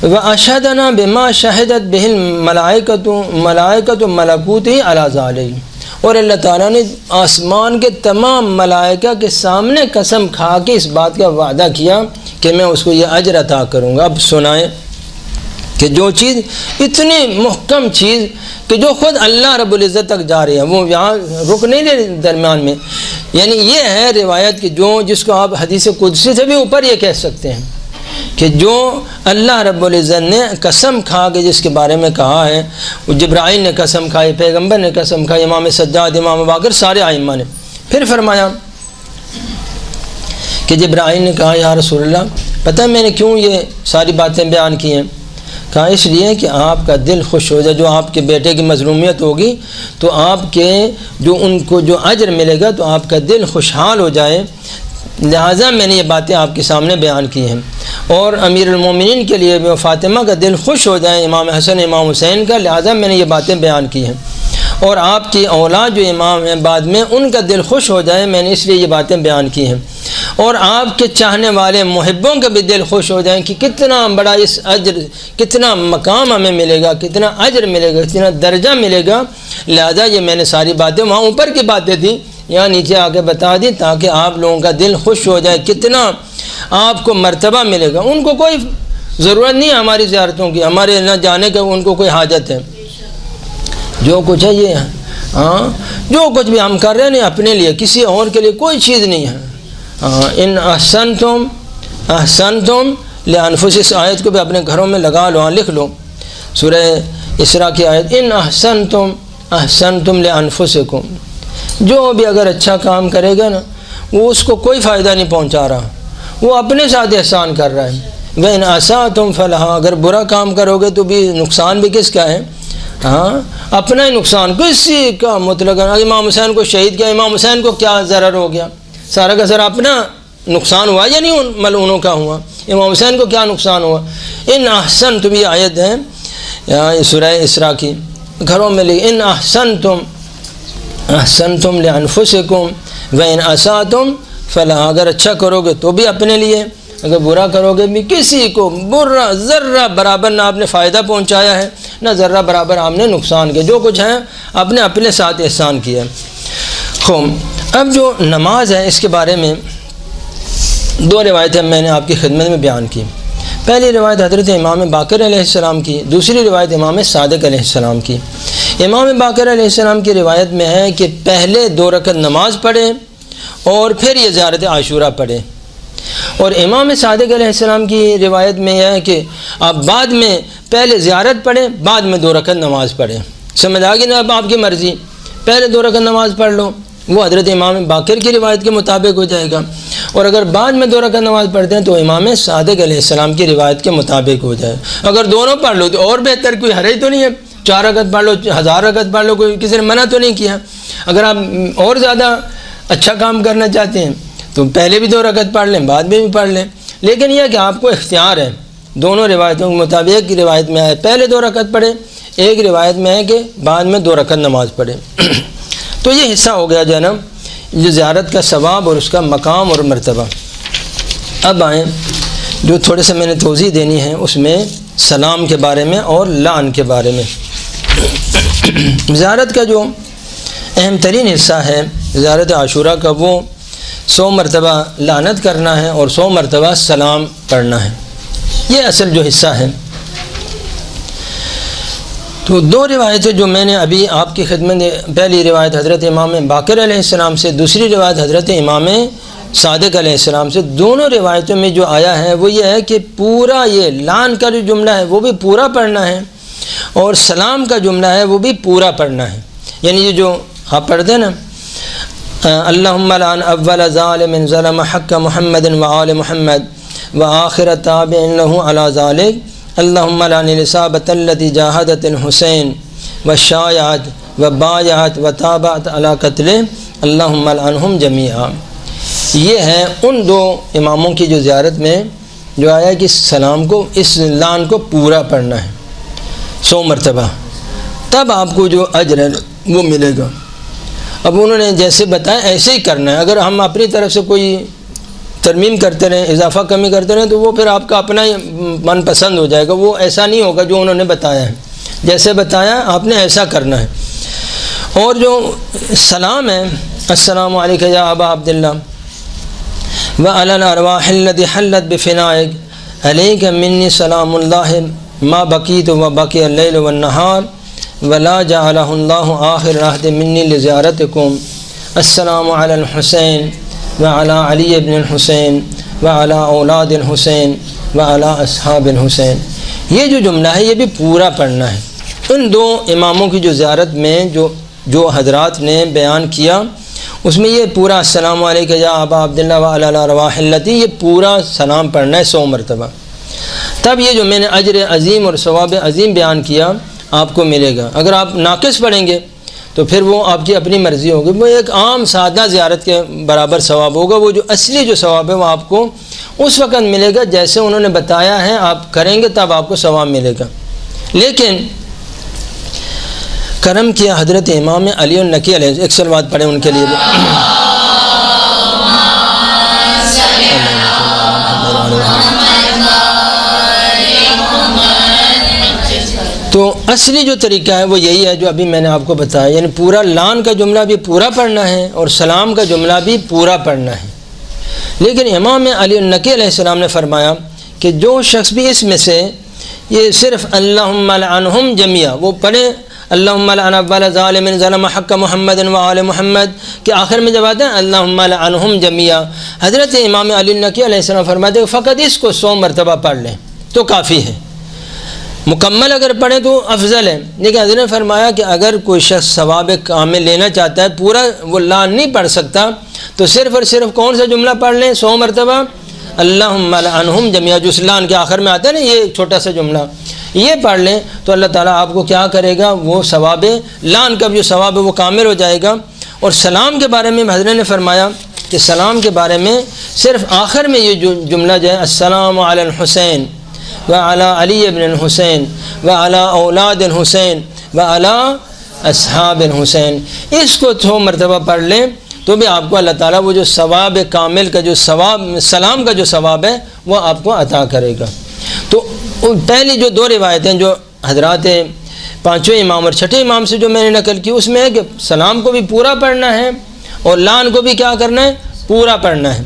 وَأَشْهَدَنَا بِمَا شَهِدَتْ بِهِ الْمَلَائِكَةُ مَلَكُوتِهِ عَلَى ذَلِكَ، اور اللہ تعالیٰ نے آسمان کے تمام ملائکہ کے سامنے قسم کھا کے اس بات کا وعدہ کیا کہ میں اس کو یہ اجر عطا کروں گا۔ اب سنائیں کہ جو چیز اتنی محکم چیز کہ جو خود اللہ رب العزت تک جا رہی ہے، وہ یہاں رک نہیں رہے درمیان میں، یعنی یہ ہے روایت کہ جس کو آپ حدیث قدسی سے بھی اوپر یہ کہہ سکتے ہیں کہ جو اللہ رب العزت نے قسم کھا کے جس کے بارے میں کہا ہے، جبرائیل نے قسم کھائی، پیغمبر نے قسم کھائی، امام سجاد، امام باقر، سارے ائمہ نے۔ پھر فرمایا کہ جبرائیل نے کہا یا رسول اللہ پتہ ہے میں نے کیوں یہ ساری باتیں بیان کی ہیں؟ کہا اس لیے کہ آپ کا دل خوش ہو جائے، جو آپ کے بیٹے کی مظلومیت ہوگی تو آپ کے ان کو جو اجر ملے گا تو آپ کا دل خوشحال ہو جائے، لہٰذا میں نے یہ باتیں آپ کے سامنے بیان کی ہیں۔ اور امیر المومنین کے لیے بھی فاطمہ کا دل خوش ہو جائے، امام حسن امام حسین کا، لہٰذا میں نے یہ باتیں بیان کی ہیں۔ اور آپ کی اولاد جو امام ہیں بعد میں ان کا دل خوش ہو جائے، میں نے اس لیے یہ باتیں بیان کی ہیں۔ اور آپ کے چاہنے والے محبوں کا بھی دل خوش ہو جائیں کہ کتنا بڑا اس اجر، کتنا مقام ہمیں ملے گا، کتنا اجر ملے گا، کتنا درجہ ملے گا، لہذا یہ میں نے ساری باتیں وہاں اوپر کی باتیں تھیں یہاں نیچے آ کے بتا دی تاکہ آپ لوگوں کا دل خوش ہو جائے، کتنا آپ کو مرتبہ ملے گا۔ ان کو کوئی ضرورت نہیں ہے ہماری زیارتوں کی، ہمارے نہ جانے کا ان کو کوئی حاجت ہے، جو کچھ ہے یہ جو کچھ بھی ہم کر رہے ہیں اپنے لیے، کسی اور کے لیے کوئی چیز نہیں ہے۔ ان احسنتم لانفسکم، اس آیت کو بھی اپنے گھروں میں لگا لو، لکھ لو، سورہ اسراء کی آیت، ان احسنتم لانفسکم، جو بھی اگر اچھا کام کرے گا نا وہ اس کو کوئی فائدہ نہیں پہنچا رہا، وہ اپنے ساتھ احسان کر رہا ہے۔ وَإِنْ أَسَأْتُمْ فَلَهَا، اگر برا کام کرو گے تو بھی نقصان بھی کس کا ہے؟ اپنا ہی نقصان، کسی کا مطلق۔ امام حسین کو شہید کیا، امام حسین کو کیا ضرر ہو گیا؟ سارا کا سارا اپنا نقصان ہوا یا نہیں ملعونوں کا ہوا؟ امام حسین کو کیا نقصان ہوا؟ ان احسنتم، یہ آیت ہے سورہ اسراء کی، گھروں میں لکھ، ان احسنتم لانفسکم وان اسأتم فلہا، اگر اچھا کرو گے تو بھی اپنے لیے، اگر برا کرو گے بھی کسی کو برا ذرہ برابر نہ آپ نے فائدہ پہنچایا ہے نہ ذرہ برابر آپ نے نقصان کیا، جو کچھ ہے آپ نے اپنے ساتھ احسان کیا۔ اب جو نماز ہے اس کے بارے میں دو روایتیں میں نے آپ کی خدمت میں بیان کی۔ پہلی روایت حضرت امام باقر علیہ السلام کی، دوسری روایت امام صادق علیہ السلام کی۔ امام باقر علیہ السلام کی روایت میں ہے کہ پہلے 2 رکعت نماز پڑھیں اور پھر یہ زیارت عاشورہ پڑھیں، اور امام صادق علیہ السلام کی روایت میں یہ ہے کہ آپ بعد میں پہلے زیارت پڑھیں، بعد میں 2 رکعت نماز پڑھیں۔ سمجھ آ گئی نا؟ اب آپ کی مرضی، پہلے 2 رکعت نماز پڑھ لو، وہ حضرت امام باقر کی روایت کے مطابق ہو جائے گا، اور اگر بعد میں 2 رکعت نماز پڑھتے ہیں تو امام صادق علیہ السلام کی روایت کے مطابق ہو جائے۔ اگر دونوں پڑھ لو تو اور بہتر، کوئی حرج تو نہیں ہے، 4 رکعت پڑھ لو، 1000 رکعت پڑھ لو، کوئی کسی نے منع تو نہیں کیا۔ اگر آپ اور زیادہ اچھا کام کرنا چاہتے ہیں تو پہلے بھی 2 رکعت پڑھ لیں، بعد میں بھی پڑھ لیں، لیکن یہ کہ آپ کو اختیار ہے، دونوں روایتوں کے مطابق۔ ایک روایت میں ہے پہلے 2 رکعت پڑھیں، ایک روایت میں ہے کہ بعد میں 2 رکعت نماز پڑھیں۔ تو یہ حصہ ہو گیا جناب جو زیارت کا ثواب اور اس کا مقام اور مرتبہ۔ اب آئیں جو تھوڑے سے میں نے توضیح دینی ہے اس میں سلام کے بارے میں اور لعن کے بارے میں۔ زیارت کا جو اہم ترین حصہ ہے زیارت عاشورہ کا، وہ 100 مرتبہ لعنت کرنا ہے اور 100 مرتبہ سلام پڑھنا ہے، یہ اصل جو حصہ ہے۔ تو 2 روایتیں جو میں نے ابھی آپ کی خدمت میں، پہلی روایت حضرت امام باقر علیہ السلام سے، دوسری روایت حضرت امام صادق علیہ السلام سے، دونوں روایتوں میں جو آیا ہے وہ یہ ہے کہ پورا یہ لعن کا جو جملہ ہے وہ بھی پورا پڑھنا ہے، اور سلام کا جملہ ہے وہ بھی پورا پڑھنا ہے۔ یعنی یہ جو آپ پڑھتے ہیں نا، اللہم لعن اول ظالم ظلم حق محمد وآل محمد وآخر تابع له علی ذلک، اللہم لعن الإصابة التي جاہدت الحسین وشایعت وبایعت وتابعت علی قتلہ، اللہم لعنہم جمیعا۔ یہ ہے ان 2 اماموں کی جو زیارت میں جو آیا کہ سلام کو، اس لعن کو پورا پڑھنا ہے 100 مرتبہ، تب آپ کو جو اجر ہے وہ ملے گا۔ اب انہوں نے جیسے بتایا ایسے ہی کرنا ہے، اگر ہم اپنی طرف سے کوئی ترمیم کرتے رہیں، اضافہ کمی کرتے رہیں، تو وہ پھر آپ کا اپنا من پسند ہو جائے گا، وہ ایسا نہیں ہوگا جو انہوں نے بتایا ہے، جیسے بتایا آپ نے ایسا کرنا ہے۔ اور جو سلام ہے، السلام علیکم یا ابا عبداللہ وعلی الارواح التي حلت بفنائک علیک منی سلام اللہ ما بقیت و بقی اللیل والنہار ولا جعلہ اللہ آخر عہد منی لزیارتکم، السلام علی الحسین وعلی علی ابن الحسین وعلی اولاد الحسین وعلی اصحاب الحسین۔ یہ جو جملہ ہے یہ بھی پورا پڑھنا ہے۔ ان دو اماموں کی جو زیارت میں جو حضرات نے بیان کیا اس میں یہ پورا السلام علیکم یا ابا عبداللہ وعلی الارواح التی، یہ پورا سلام پڑھنا ہے 100 مرتبہ، تب یہ جو میں نے اجر عظیم اور ثواب عظیم بیان کیا آپ کو ملے گا۔ اگر آپ ناقص پڑھیں گے تو پھر وہ آپ کی اپنی مرضی ہوگی، وہ ایک عام سادہ زیارت کے برابر ثواب ہوگا۔ وہ جو اصلی جو ثواب ہے وہ آپ کو اس وقت ملے گا جیسے انہوں نے بتایا ہے آپ کریں گے تب آپ کو ثواب ملے گا۔ لیکن کرم کیا حضرت امام علی النقی علیہ، ایک صلوات پڑھیں ان کے لیے بھی۔ تو اصلی جو طریقہ ہے وہ یہی ہے جو ابھی میں نے آپ کو بتایا، یعنی پورا لان کا جملہ بھی پورا پڑھنا ہے اور سلام کا جملہ بھی پورا پڑھنا ہے۔ لیکن امام علی النقی علیہ السلام نے فرمایا کہ جو شخص بھی اس میں سے یہ صرف اللہم لعنہم جمیعا وہ پڑھے، اللہم لعن اول ظالم ظلم حق محمد و آل محمد کے آخر میں جب آتے ہیں اللہم لعنہم جمیعا، حضرت امام علی النقی علیہ السلام فرماتے ہیں فقط اس کو 100 مرتبہ پڑھ لیں تو کافی ہے، مکمل اگر پڑھیں تو افضل ہے۔ لیکن حضرت نے فرمایا کہ اگر کوئی شخص ثواب کامل لینا چاہتا ہے، پورا وہ لعن نہیں پڑھ سکتا، تو صرف اور صرف کون سا جملہ پڑھ لیں 100 مرتبہ، اللہم لعنہم جمیعا، جو اس لعن کے آخر میں آتا ہے نا یہ چھوٹا سا جملہ، یہ پڑھ لیں تو اللہ تعالیٰ آپ کو کیا کرے گا، وہ ثواب لعن کا جو ثواب ہے وہ کامل ہو جائے گا۔ اور سلام کے بارے میں حضرت نے فرمایا کہ سلام کے بارے میں صرف آخر میں یہ جو جملہ جو ہے السلام علی الحسین وعلی علی ابن الحسین وعلی اولاد الحسین وعلی اصحاب الحسین، اس کو 100 مرتبہ پڑھ لیں تو بھی آپ کو اللہ تعالیٰ وہ جو ثواب کامل کا جو ثواب سلام کا جو ثواب ہے وہ آپ کو عطا کرے گا۔ تو پہلی جو 2 روایتیں جو حضرات 5ویں امام اور 6ٹھے امام سے جو میں نے نقل کی اس میں ہے کہ سلام کو بھی پورا پڑھنا ہے اور لعن کو بھی کیا کرنا ہے، پورا پڑھنا ہے۔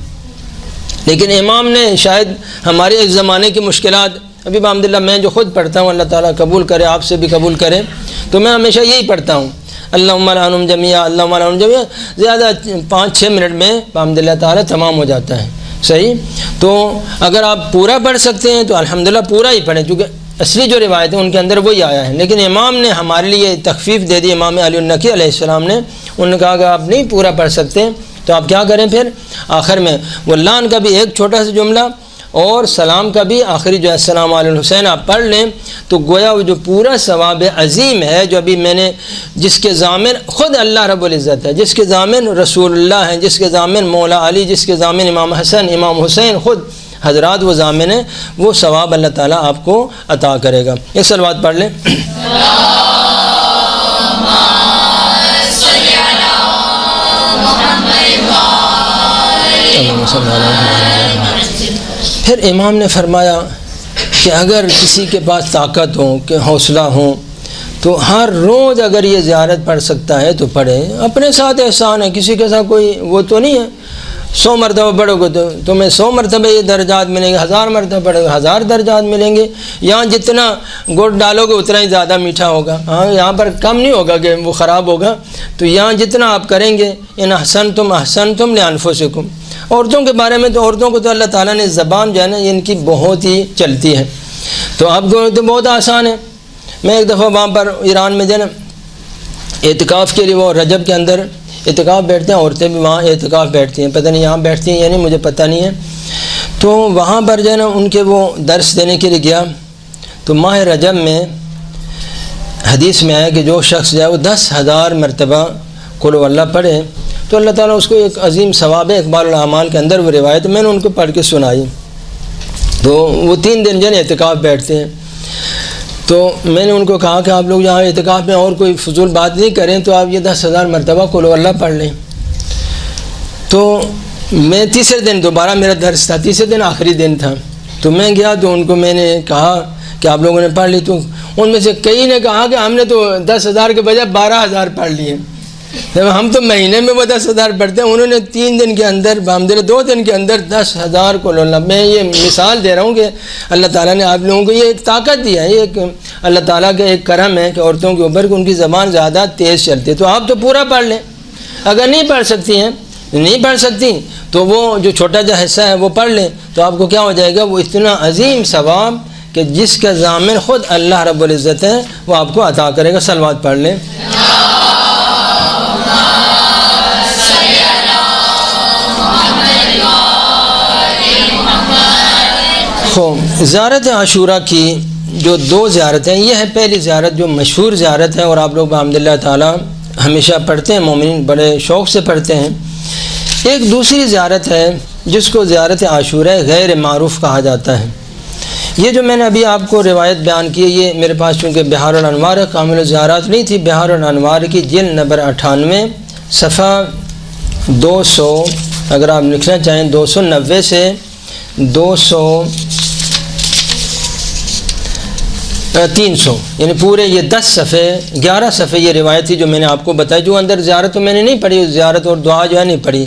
لیکن امام نے شاید ہمارے اس زمانے کی مشکلات، ابھی الحمدللہ میں جو خود پڑھتا ہوں اللہ تعالیٰ قبول کرے، آپ سے بھی قبول کرے، تو میں ہمیشہ یہی پڑھتا ہوں اللہم لعنہم جمیعا، اللہم لعنہم جمیعا، زیادہ 5-6 منٹ میں الحمدللہ تعالیٰ تمام ہو جاتا ہے، صحیح۔ تو اگر آپ پورا پڑھ سکتے ہیں تو الحمدللہ پورا ہی پڑھیں، چونکہ اصلی جو روایت ہے ان کے اندر وہی آیا ہے۔ لیکن امام نے ہمارے لیے تخفیف دے دی، امام علی النقی علیہ السلام نے، انہوں نے کہا کہ آپ نہیں پورا پڑھ سکتے تو آپ کیا کریں، پھر آخر میں وہ لعن کا بھی ایک چھوٹا سا جملہ اور سلام کا بھی آخری جو ہے السلام علی الحسین آپ پڑھ لیں، تو گویا وہ جو پورا ثواب عظیم ہے جو ابھی میں نے، جس کے ضامن خود اللہ رب العزت ہے، جس کے ضامن رسول اللہ ہیں، جس کے ضامن مولا علی، جس کے ضامن امام حسن امام حسین خود حضرات وہ ضامن ہیں، وہ ثواب اللہ تعالیٰ آپ کو عطا کرے گا۔ ایک صلوات پڑھ لیں۔ پھر امام نے فرمایا کہ اگر کسی کے پاس طاقت ہو کہ حوصلہ ہو تو ہر روز اگر یہ زیارت پڑھ سکتا ہے تو پڑھے، اپنے ساتھ احسان ہے، کسی کے ساتھ کوئی وہ تو نہیں ہے، 100 مرتبہ پڑھو گے تو تمہیں 100 مرتبہ یہ درجات ملیں گے، 1000 مرتبہ پڑھو گے 1000 درجات ملیں گے، یہاں جتنا گڑ ڈالو گے اتنا ہی زیادہ میٹھا ہوگا، ہاں یہاں پر کم نہیں ہوگا کہ وہ خراب ہوگا، تو یہاں جتنا آپ کریں گے ان احسنتم لانفسکم۔ عورتوں کے بارے میں تو عورتوں کو تو اللہ تعالیٰ نے زبان جو ہے نا ان کی بہت ہی چلتی ہے، تو آپ کو تو بہت آسان ہے۔ میں ایک دفعہ وہاں پر ایران میں جو ہے نا اعتکاف کے لیے، وہ رجب کے اندر اعتکاف بیٹھتے ہیں، عورتیں بھی وہاں اعتکاف بیٹھتی ہیں، پتہ نہیں یہاں بیٹھتی ہیں یا نہیں مجھے پتہ نہیں ہے، تو وہاں پر جو ہے نا ان کے وہ درس دینے کے لیے گیا، تو ماہ رجب میں حدیث میں آیا کہ جو شخص جو ہے وہ 10,000 مرتبہ قل هو اللہ پڑھے تو اللہ تعالیٰ اس کو ایک عظیم ثواب ہے۔ اقبال الاعمال کے اندر وہ روایت میں نے ان کو پڑھ کے سنائی، تو وہ 3 دن جو ہے اعتکاف بیٹھتے ہیں، تو میں نے ان کو کہا کہ آپ لوگ یہاں اعتکاف میں اور کوئی فضول بات نہیں کریں، تو آپ یہ 10,000 مرتبہ قل هو اللہ پڑھ لیں۔ تو میں تیسرے دن دوبارہ میرا درس تھا، تیسرے دن آخری دن تھا، تو میں گیا تو ان کو میں نے کہا کہ آپ لوگوں نے پڑھ لی؟ تو ان میں سے کئی نے کہا کہ ہم نے تو 10,000 کے بجائے 12,000 پڑھ لیے، ہم تو مہینے میں وہ 10,000 پڑھتے ہیں، انہوں نے 3 دن کے اندر بحمدللہ 2 دن کے اندر 10,000 کو لولا۔ میں یہ مثال دے رہا ہوں کہ اللہ تعالیٰ نے آپ لوگوں کو یہ ایک طاقت دیا ہے، یہ ایک اللہ تعالیٰ کا ایک کرم ہے کہ عورتوں کے اوپر کہ ان کی زبان زیادہ تیز چلتی ہے۔ تو آپ تو پورا پڑھ لیں، اگر نہیں پڑھ سکتی تو وہ جو چھوٹا جا حصہ ہے وہ پڑھ لیں، تو آپ کو کیا ہو جائے گا، وہ اتنا عظیم ثواب کہ جس کا ضامن خود اللہ رب العزت ہے وہ آپ کو عطا کرے گا۔ صلوات پڑھ لیں۔ زیارت عاشوراء کی جو 2 زیارتیں، یہ ہے پہلی زیارت جو مشہور زیارت ہے اور آپ لوگ بحمدللہ تعالیٰ ہمیشہ پڑھتے ہیں، مومنین بڑے شوق سے پڑھتے ہیں۔ ایک دوسری زیارت ہے جس کو زیارت عاشوراء غیر معروف کہا جاتا ہے۔ یہ جو میں نے ابھی آپ کو روایت بیان کی ہے، یہ میرے پاس چونکہ بہار الانوار ہے، کامل الزیارات نہیں تھی، بہار الانوار کی جلد نمبر 98 صفحہ 200، اگر آپ لکھنا چاہیں 290 سے 300، یعنی پورے یہ 10 صفحے 11 صفحے یہ روایت تھی جو میں نے آپ کو بتائی، جو اندر زیارت تو میں نے نہیں پڑھی، زیارت اور دعا جو ہے نہیں پڑھی،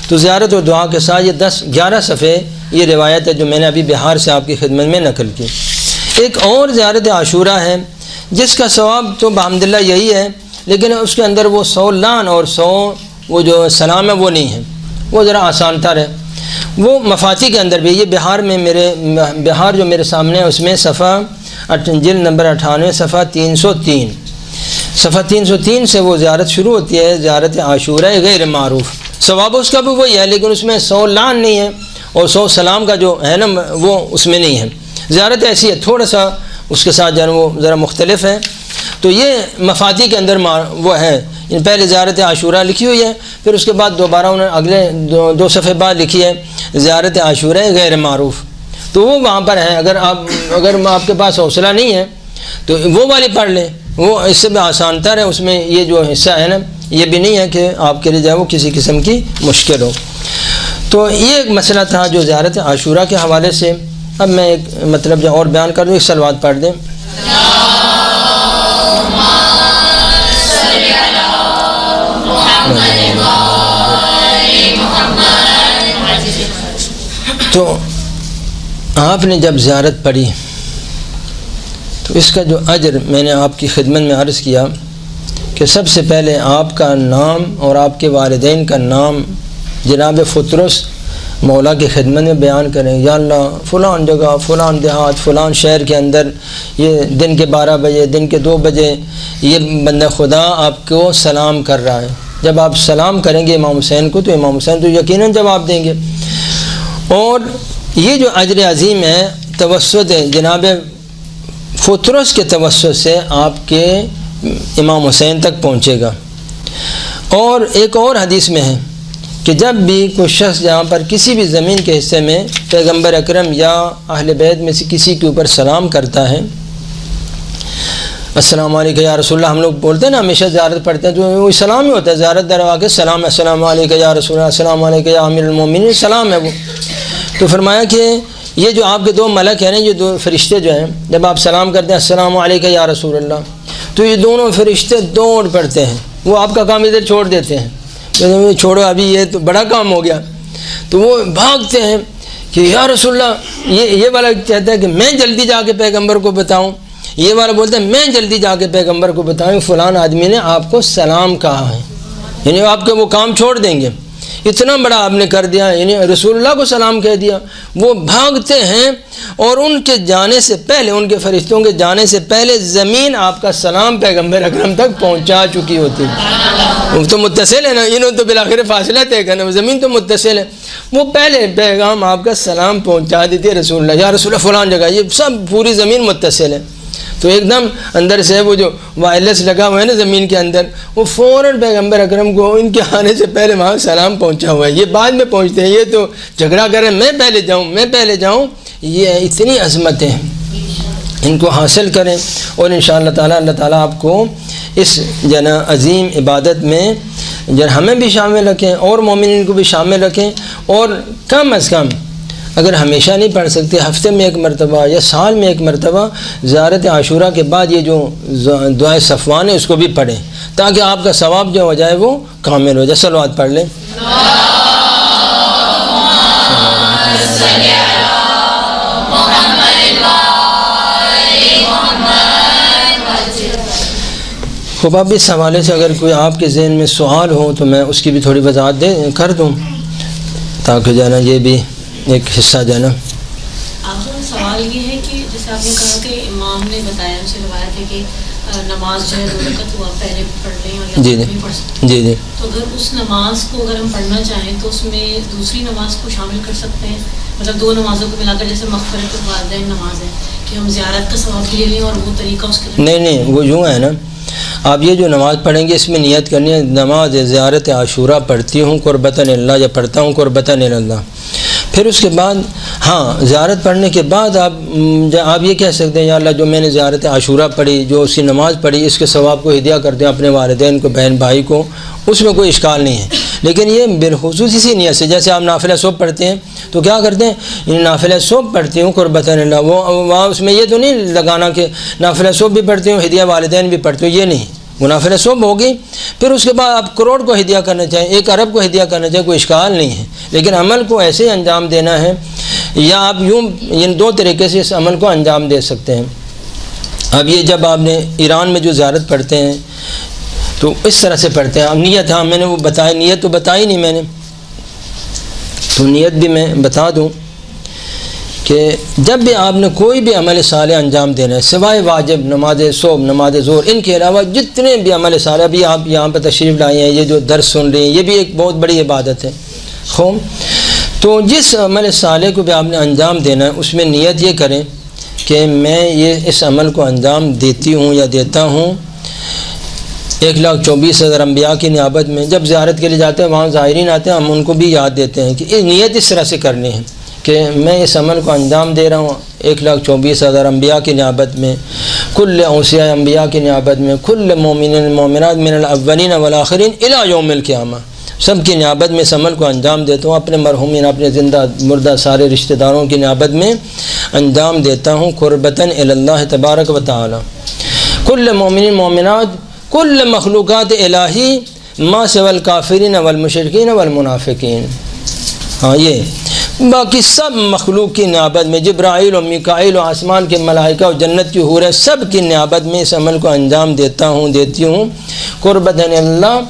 تو زیارت اور دعا کے ساتھ یہ 11 صفحے یہ روایت ہے جو میں نے ابھی بہار سے آپ کی خدمت میں نقل کی۔ ایک اور زیارت عاشوراء ہے جس کا ثواب تو بحمدللہ یہی ہے، لیکن اس کے اندر وہ 100 لعن اور 100 وہ جو سلام ہے وہ نہیں ہے، وہ ذرا آسان تر ہے۔ وہ مفاتی کے اندر بھی، یہ بہار جو میرے سامنے ہے اس میں صفحہ جلد نمبر 98 صفحہ 303، صفحہ 303 سے وہ زیارت شروع ہوتی ہے، زیارت عاشوراء غیر معروف۔ ثواب اس کا بھی وہی ہے، لیکن اس میں 100 لعن نہیں ہے اور 100 سلام کا جو ہے نا وہ اس میں نہیں ہے۔ زیارت ایسی ہے، تھوڑا سا اس کے ساتھ جو ہے وہ ذرا مختلف ہے۔ تو یہ مفاتی کے اندر وہ ہے، پہلے زیارت عاشوراء لکھی ہوئی ہے، پھر اس کے بعد دوبارہ انہوں نے اگلے 2 صفحے بعد لکھی ہے زیارت عاشوراء غیر معروف، تو وہ وہاں پر ہے۔ اگر آپ کے پاس حوصلہ نہیں ہے تو وہ والی پڑھ لیں، وہ اس سے بھی آسان تر ہے، اس میں یہ جو حصہ ہے نا یہ بھی نہیں ہے کہ آپ کے لیے جائے وہ کسی قسم کی مشکل ہو۔ تو یہ ایک مسئلہ تھا جو زیارت عاشوراء کے حوالے سے۔ اب میں ایک مطلب جو اور بیان کر دوں، ایک صلوات پڑھ دیں۔ تو آپ نے جب زیارت پڑھی تو اس کا جو اجر میں نے آپ کی خدمت میں عرض کیا کہ سب سے پہلے آپ کا نام اور آپ کے والدین کا نام جناب فطرس مولا کی خدمت میں بیان کریں، یا اللہ فلان جگہ فلان دیہات فلان شہر کے اندر یہ دن کے 12 بجے دن کے 2 بجے یہ بندہ خدا آپ کو سلام کر رہا ہے۔ جب آپ سلام کریں گے امام حسین کو تو امام حسین تو یقیناً جواب دیں گے، اور یہ جو اجر عظیم ہے توسط جناب فطرس کے توسط سے آپ کے امام حسین تک پہنچے گا۔ اور ایک اور حدیث میں ہے کہ جب بھی کوئی شخص جہاں پر کسی بھی زمین کے حصے میں پیغمبر اکرم یا اہل بیت میں سے کسی کے اوپر سلام کرتا ہے، السلام علیکم یا رسول اللہ، ہم لوگ بولتے ہیں نا ہمیشہ زیارت پڑھتے ہیں تو وہ سلام ہی ہوتا ہے، زیارت دروا کے سلام، السلام علیکم یا رسول اللہ، السلام علیکم یا امیر المومنین، سلام ہے وہ۔ تو فرمایا کہ یہ جو آپ کے 2 ملک ہیں نا، یہ 2 فرشتے جو ہیں، جب آپ سلام کرتے ہیں السلام علیکم یا رسول اللہ، تو یہ دونوں فرشتے دوڑ پڑتے ہیں، وہ آپ کا کام ادھر چھوڑ دیتے ہیں، چھوڑو ابھی یہ تو بڑا کام ہو گیا، تو وہ بھاگتے ہیں کہ یا رسول اللہ، یہ والا کہتا ہے کہ میں جلدی جا کے پیغمبر کو بتاؤں، یہ والا بولتا ہے میں جلدی جا کے پیغمبر کو بتاؤں فلان آدمی نے آپ کو سلام کہا ہے، یعنی آپ کے وہ کام چھوڑ دیں گے، اتنا بڑا آپ نے کر دیا، یعنی رسول اللہ کو سلام کہہ دیا۔ وہ بھاگتے ہیں اور ان کے جانے سے پہلے، ان کے فرشتوں کے جانے سے پہلے زمین آپ کا سلام پیغمبر اکرم تک پہنچا چکی ہوتی ہے۔ وہ تو متصل ہے نا، انہوں تو بالآخر فاصلہ طے کرنا، زمین تو متصل ہے، وہ پہلے پیغام آپ کا سلام پہنچا دیتی ہے رسول اللہ، یا رسول اللہ فلان جگہ، یہ سب پوری زمین متصل ہے۔ تو ایک دم اندر سے وہ جو وائرلیس لگا ہوا ہے نا زمین کے اندر، وہ فوراً پیغمبر اکرم کو ان کے آنے سے پہلے وہاں سلام پہنچا ہوا ہے، یہ بعد میں پہنچتے ہیں، یہ تو جھگڑا کریں میں پہلے جاؤں، یہ اتنی عظمتیں ہیں، ان کو حاصل کریں، اور انشاءاللہ تعالی اللہ تعالیٰ آپ کو اس عظیم عبادت میں جب ہمیں بھی شامل رکھیں اور مومنین کو بھی شامل رکھیں، اور کم از کم اگر ہمیشہ نہیں پڑھ سکتے، ہفتے میں ایک مرتبہ یا سال میں ایک مرتبہ زیارت عاشوراء کے بعد یہ جو دعائے صفوان ہے اس کو بھی پڑھیں، تاکہ آپ کا ثواب جو ہو جائے وہ کامل ہو جائے۔ صلوات پڑھ لیں۔ خوب اب اس حوالے سے اگر کوئی آپ کے ذہن میں سوال ہو تو میں اس کی بھی تھوڑی وضاحت کر دوں، تاکہ جو ہے نا یہ بھی ایک حصہ جو ہے نا۔ سوال یہ ہے کہ جیسے آپ نے کہا کہ امام نے بتایا، اسے روایت ہے کہ نماز جو ہے 2 رکعت وہ آپ پہلے پڑھ لیں اور یا نہیں پڑھ سکتے، جی تو اگر اس نماز کو اگر ہم پڑھنا چاہیں تو اس میں دوسری نماز کو شامل کر سکتے ہیں، مطلب 2 نمازوں کو ملا کر، جیسے مغفرت والدین نماز ہے کہ ہم زیارت کا ثواب بھی لے لیں اور وہ طریقہ اس کے نہیں وہ یوں ہے نا، آپ یہ جو نماز پڑھیں گے اس میں نیت کرنی ہے، نماز زیارت عاشوراء پڑھتی ہوں قربتاً اللہ، یا پڑھتا ہوں قربتاً اللہ۔ پھر اس کے بعد ہاں زیارت پڑھنے کے بعد آپ یہ کہہ سکتے ہیں یا اللہ جو میں نے زیارت عاشوراء پڑھی، جو اس کی نماز پڑھی، اس کے ثواب کو ہدیہ کرتے ہیں اپنے والدین کو، بہن بھائی کو، اس میں کوئی اشکال نہیں ہے۔ لیکن یہ بالخصوص اسی نیت سے، جیسے آپ نافلہ صبح پڑھتے ہیں تو کیا کرتے ہیں، نافلہ صبح پڑھتی ہوں قربتاً اللہ، وہ وہاں اس میں یہ تو نہیں لگانا کہ نافلہ صبح بھی پڑھتی ہوں ہدیہ والدین بھی پڑھتی ہوں، یہ نہیں، وہ نافلہ صبح ہوگی، پھر اس کے بعد آپ کروڑ کو ہدیہ کرنا چاہیں، 1 ارب کو ہدیہ کرنا چاہیں، کوئی اشکال نہیں ہے، لیکن عمل کو ایسے انجام دینا ہے، یا آپ یوں ان 2 طریقے سے اس عمل کو انجام دے سکتے ہیں۔ اب یہ جب آپ نے ایران میں جو زیارت پڑھتے ہیں تو اس طرح سے پڑھتے ہیں، اب نیت، ہاں میں نے وہ بتایا، نیت تو بتائی نہیں میں نے، تو نیت بھی میں بتا دوں کہ جب بھی آپ نے کوئی بھی عمل صالح انجام دینا ہے، سوائے واجب، نماز صبح، نماز ظہر، ان کے علاوہ جتنے بھی عمل صالح، ابھی آپ یہاں پہ تشریف لائے ہیں، یہ جو درس سن رہے ہیں، یہ بھی ایک بہت بڑی عبادت ہے۔ خوب تو جس عمل صالح کو بھی آپ نے انجام دینا ہے اس میں نیت یہ کریں کہ میں یہ اس عمل کو انجام دیتی ہوں یا دیتا ہوں 1,24,000 انبیاء کی نیابت میں۔ جب زیارت کے لیے جاتے ہیں وہاں زائرین آتے ہیں، ہم ان کو بھی یاد دیتے ہیں کہ یہ نیت اس طرح سے کرنی ہے کہ میں اس عمل کو انجام دے رہا ہوں 1,24,000 انبیاء کی نیابت میں، کل اوصیاء انبیاء کی نیابت میں، کل مومنین مومنات من الاولین والآخرین الی یوم القیامہ، سب کی نیابت میں اس عمل کو انجام دیتا ہوں، اپنے مرحومین، اپنے زندہ مردہ سارے رشتہ داروں کی نیابت میں انجام دیتا ہوں، قربتاً الی اللہ تبارک و تعالی، کل مومنین مومنات، کل مخلوقات الہی، ما سوى الکافرین والمشرکین والمنافقین۔ ہاں یہ باقی سب مخلوق کی نیابت میں، جبرائیل و میکائیل و آسمان کے ملائکہ و جنت کی حور، سب کی نیابت میں اس عمل کو انجام دیتا ہوں، دیتی ہوں، قربتاً اللہ،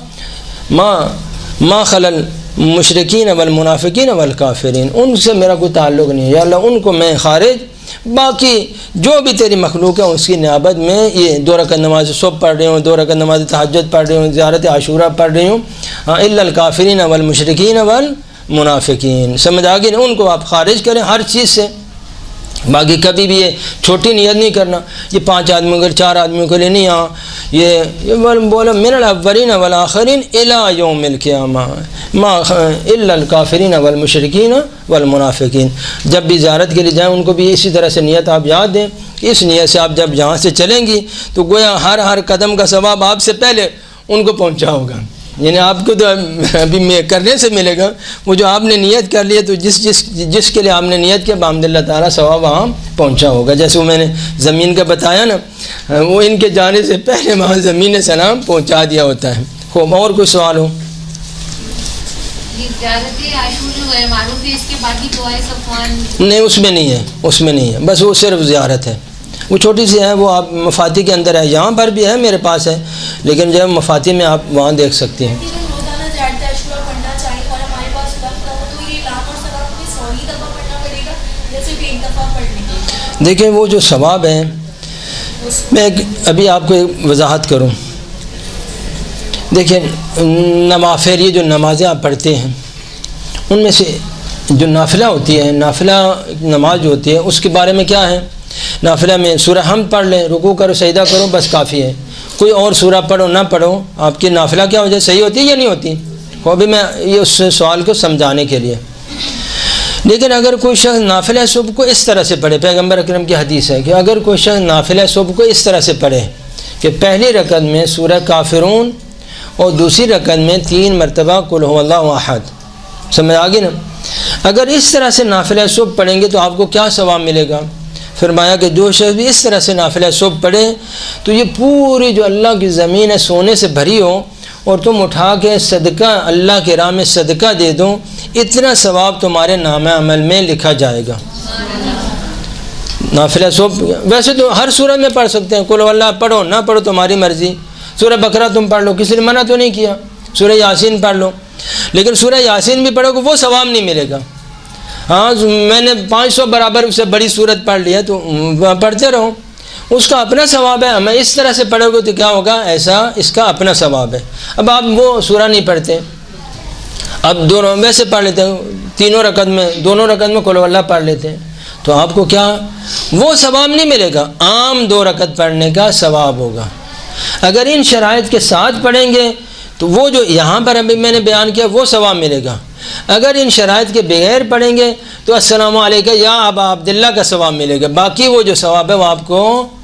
ما خلل مشرکین والمنافقین والکافرین، ان سے میرا کوئی تعلق نہیں ہے یا اللہ ان کو میں خارج، باقی جو بھی تیری مخلوق ہے اس کی نیابت میں یہ 2 رکعت نماز صبح پڑھ رہی ہوں، 2 رکعت نماز تہجد پڑھ رہی ہوں، زیارت عاشوراء پڑھ رہی ہوں، الا الکافرین والمشرکین والمنافقین، سمجھ آگے نا، ان کو آپ خارج کریں ہر چیز سے۔ باقی کبھی بھی یہ چھوٹی نیت نہیں کرنا، یہ 5 آدمیوں کے 4 آدمیوں کے لیے نہیں، ہاں یہ بولا من الاولین والآخرین الی یوم القیامہ، ما الا الکافرین والمشرکین والمنافقین۔ جب بھی زیارت کے لیے جائیں ان کو بھی اسی طرح سے نیت آپ یاد دیں، اس نیت سے آپ جب یہاں سے چلیں گی تو گویا ہر قدم کا ثواب آپ سے پہلے ان کو پہنچا ہوگا، یعنی آپ کو تو ابھی کرنے سے ملے گا، وہ جو آپ نے نیت کر لیا تو جس کے لیے آپ نے نیت کیا بحمد اللہ تعالیٰ ثواب وہاں پہنچا ہوگا۔ جیسے وہ میں نے زمین کا بتایا نا، وہ ان کے جانے سے پہلے وہاں زمین سلام پہنچا دیا ہوتا ہے۔ خوب اور کوئی سوال ہو؟ نہیں اس میں نہیں ہے، اس میں نہیں ہے، بس وہ صرف زیارت ہے، وہ چھوٹی سی ہے، وہ آپ مفاتی کے اندر ہے، یہاں پر بھی ہے میرے پاس ہے، لیکن جب مفاتی میں آپ وہاں دیکھ سکتی ہیں۔ دیکھیں وہ جو ثواب ہے، میں ابھی آپ کو ایک وضاحت کروں، دیکھیں نوافل، یہ جو نمازیں آپ پڑھتے ہیں ان میں سے جو نافلہ ہوتی ہے، نافلہ نماز جو ہوتی ہے اس کے بارے میں کیا ہے، نافلہ میں سورہ حمد پڑھ لیں، رکوع کرو سجدہ کرو بس کافی ہے، کوئی اور سورہ پڑھو نہ پڑھو، آپ کی نافلہ کیا ہو جائے، صحیح ہوتی ہے یا نہیں ہوتی؟ وہ بھی میں یہ اس سوال کو سمجھانے کے لیے۔ لیکن اگر کوئی شخص نافلہ صبح کو اس طرح سے پڑھے، پیغمبر اکرم کی حدیث ہے کہ اگر کوئی شخص نافلہ صبح کو اس طرح سے پڑھے کہ پہلی رکعت میں سورہ کافرون اور دوسری رکعت میں 3 مرتبہ قل هو اللہ احد. سمجھ آ گئی نا؟ اگر اس طرح سے نافلہ صبح پڑھیں گے تو آپ کو کیا ثواب ملے گا؟ فرمایا کہ جو شخص بھی اس طرح سے نافلہ صبح پڑھے تو یہ پوری جو اللہ کی زمین ہے سونے سے بھری ہو اور تم اٹھا کے صدقہ اللہ کے راہ میں صدقہ دے دو، اتنا ثواب تمہارے نامہ عمل میں لکھا جائے گا. نافلہ صبح ویسے تو ہر سورت میں پڑھ سکتے ہیں، قل اللہ پڑھو نہ پڑھو تمہاری مرضی. سورہ بقرہ تم پڑھ لو، کسی نے منع تو نہیں کیا. سورہ یاسین پڑھ لو، لیکن سورہ یاسین بھی پڑھو گے وہ ثواب نہیں ملے گا. ہاں میں نے 500 برابر اس سے بڑی صورت پڑھ لی ہے تو پڑھتے رہو، اس کا اپنا ثواب ہے. ہمیں اس طرح سے پڑھو گے تو کیا ہوگا؟ ایسا اس کا اپنا ثواب ہے. اب آپ وہ سورہ نہیں پڑھتے، اب دونوں ویسے پڑھ لیتے ہیں، دونوں رکعت میں قل اللہ پڑھ لیتے ہیں، تو آپ کو کیا وہ ثواب نہیں ملے گا، عام 2 رکعت پڑھنے کا ثواب ہوگا. اگر ان شرائط کے ساتھ پڑھیں گے تو وہ جو یہاں پر ابھی میں نے بیان کیا وہ ثواب ملے گا. اگر ان شرائط کے بغیر پڑھیں گے تو السلام علیکم یا ابا عبداللہ کا ثواب ملے گا، باقی وہ جو ثواب ہے وہ آپ کو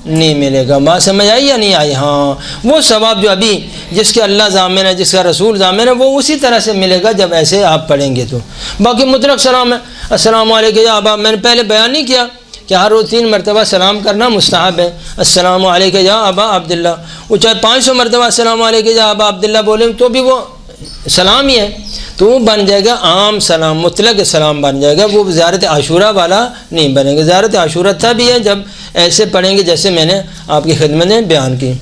نہیں ملے گا. بات سمجھ آئی یا نہیں آئی؟ ہاں وہ ثواب جو ابھی جس کے اللہ ضامن ہے، جس کا رسول ضامن ہے، وہ اسی طرح سے ملے گا جب ایسے آپ پڑھیں گے. تو باقی مطلق سلام ہے، السلام علیکم یا ابا، میں نے پہلے بیان نہیں کیا کہ ہر روز 3 مرتبہ سلام کرنا مستحب ہے. السلام علیکم یا ابا عبداللہ، وہ چاہے 500 مرتبہ السلام علیکم یا ابا عبداللہ بولیں تو بھی وہ سلام ہی ہے، تو وہ بن جائے گا عام سلام، مطلق سلام بن جائے گا. وہ زیارت عاشورہ والا نہیں بنے گا. زیارت عاشورہ تب ہی ہے جب ایسے پڑھیں گے جیسے میں نے آپ کی خدمت میں بیان کی.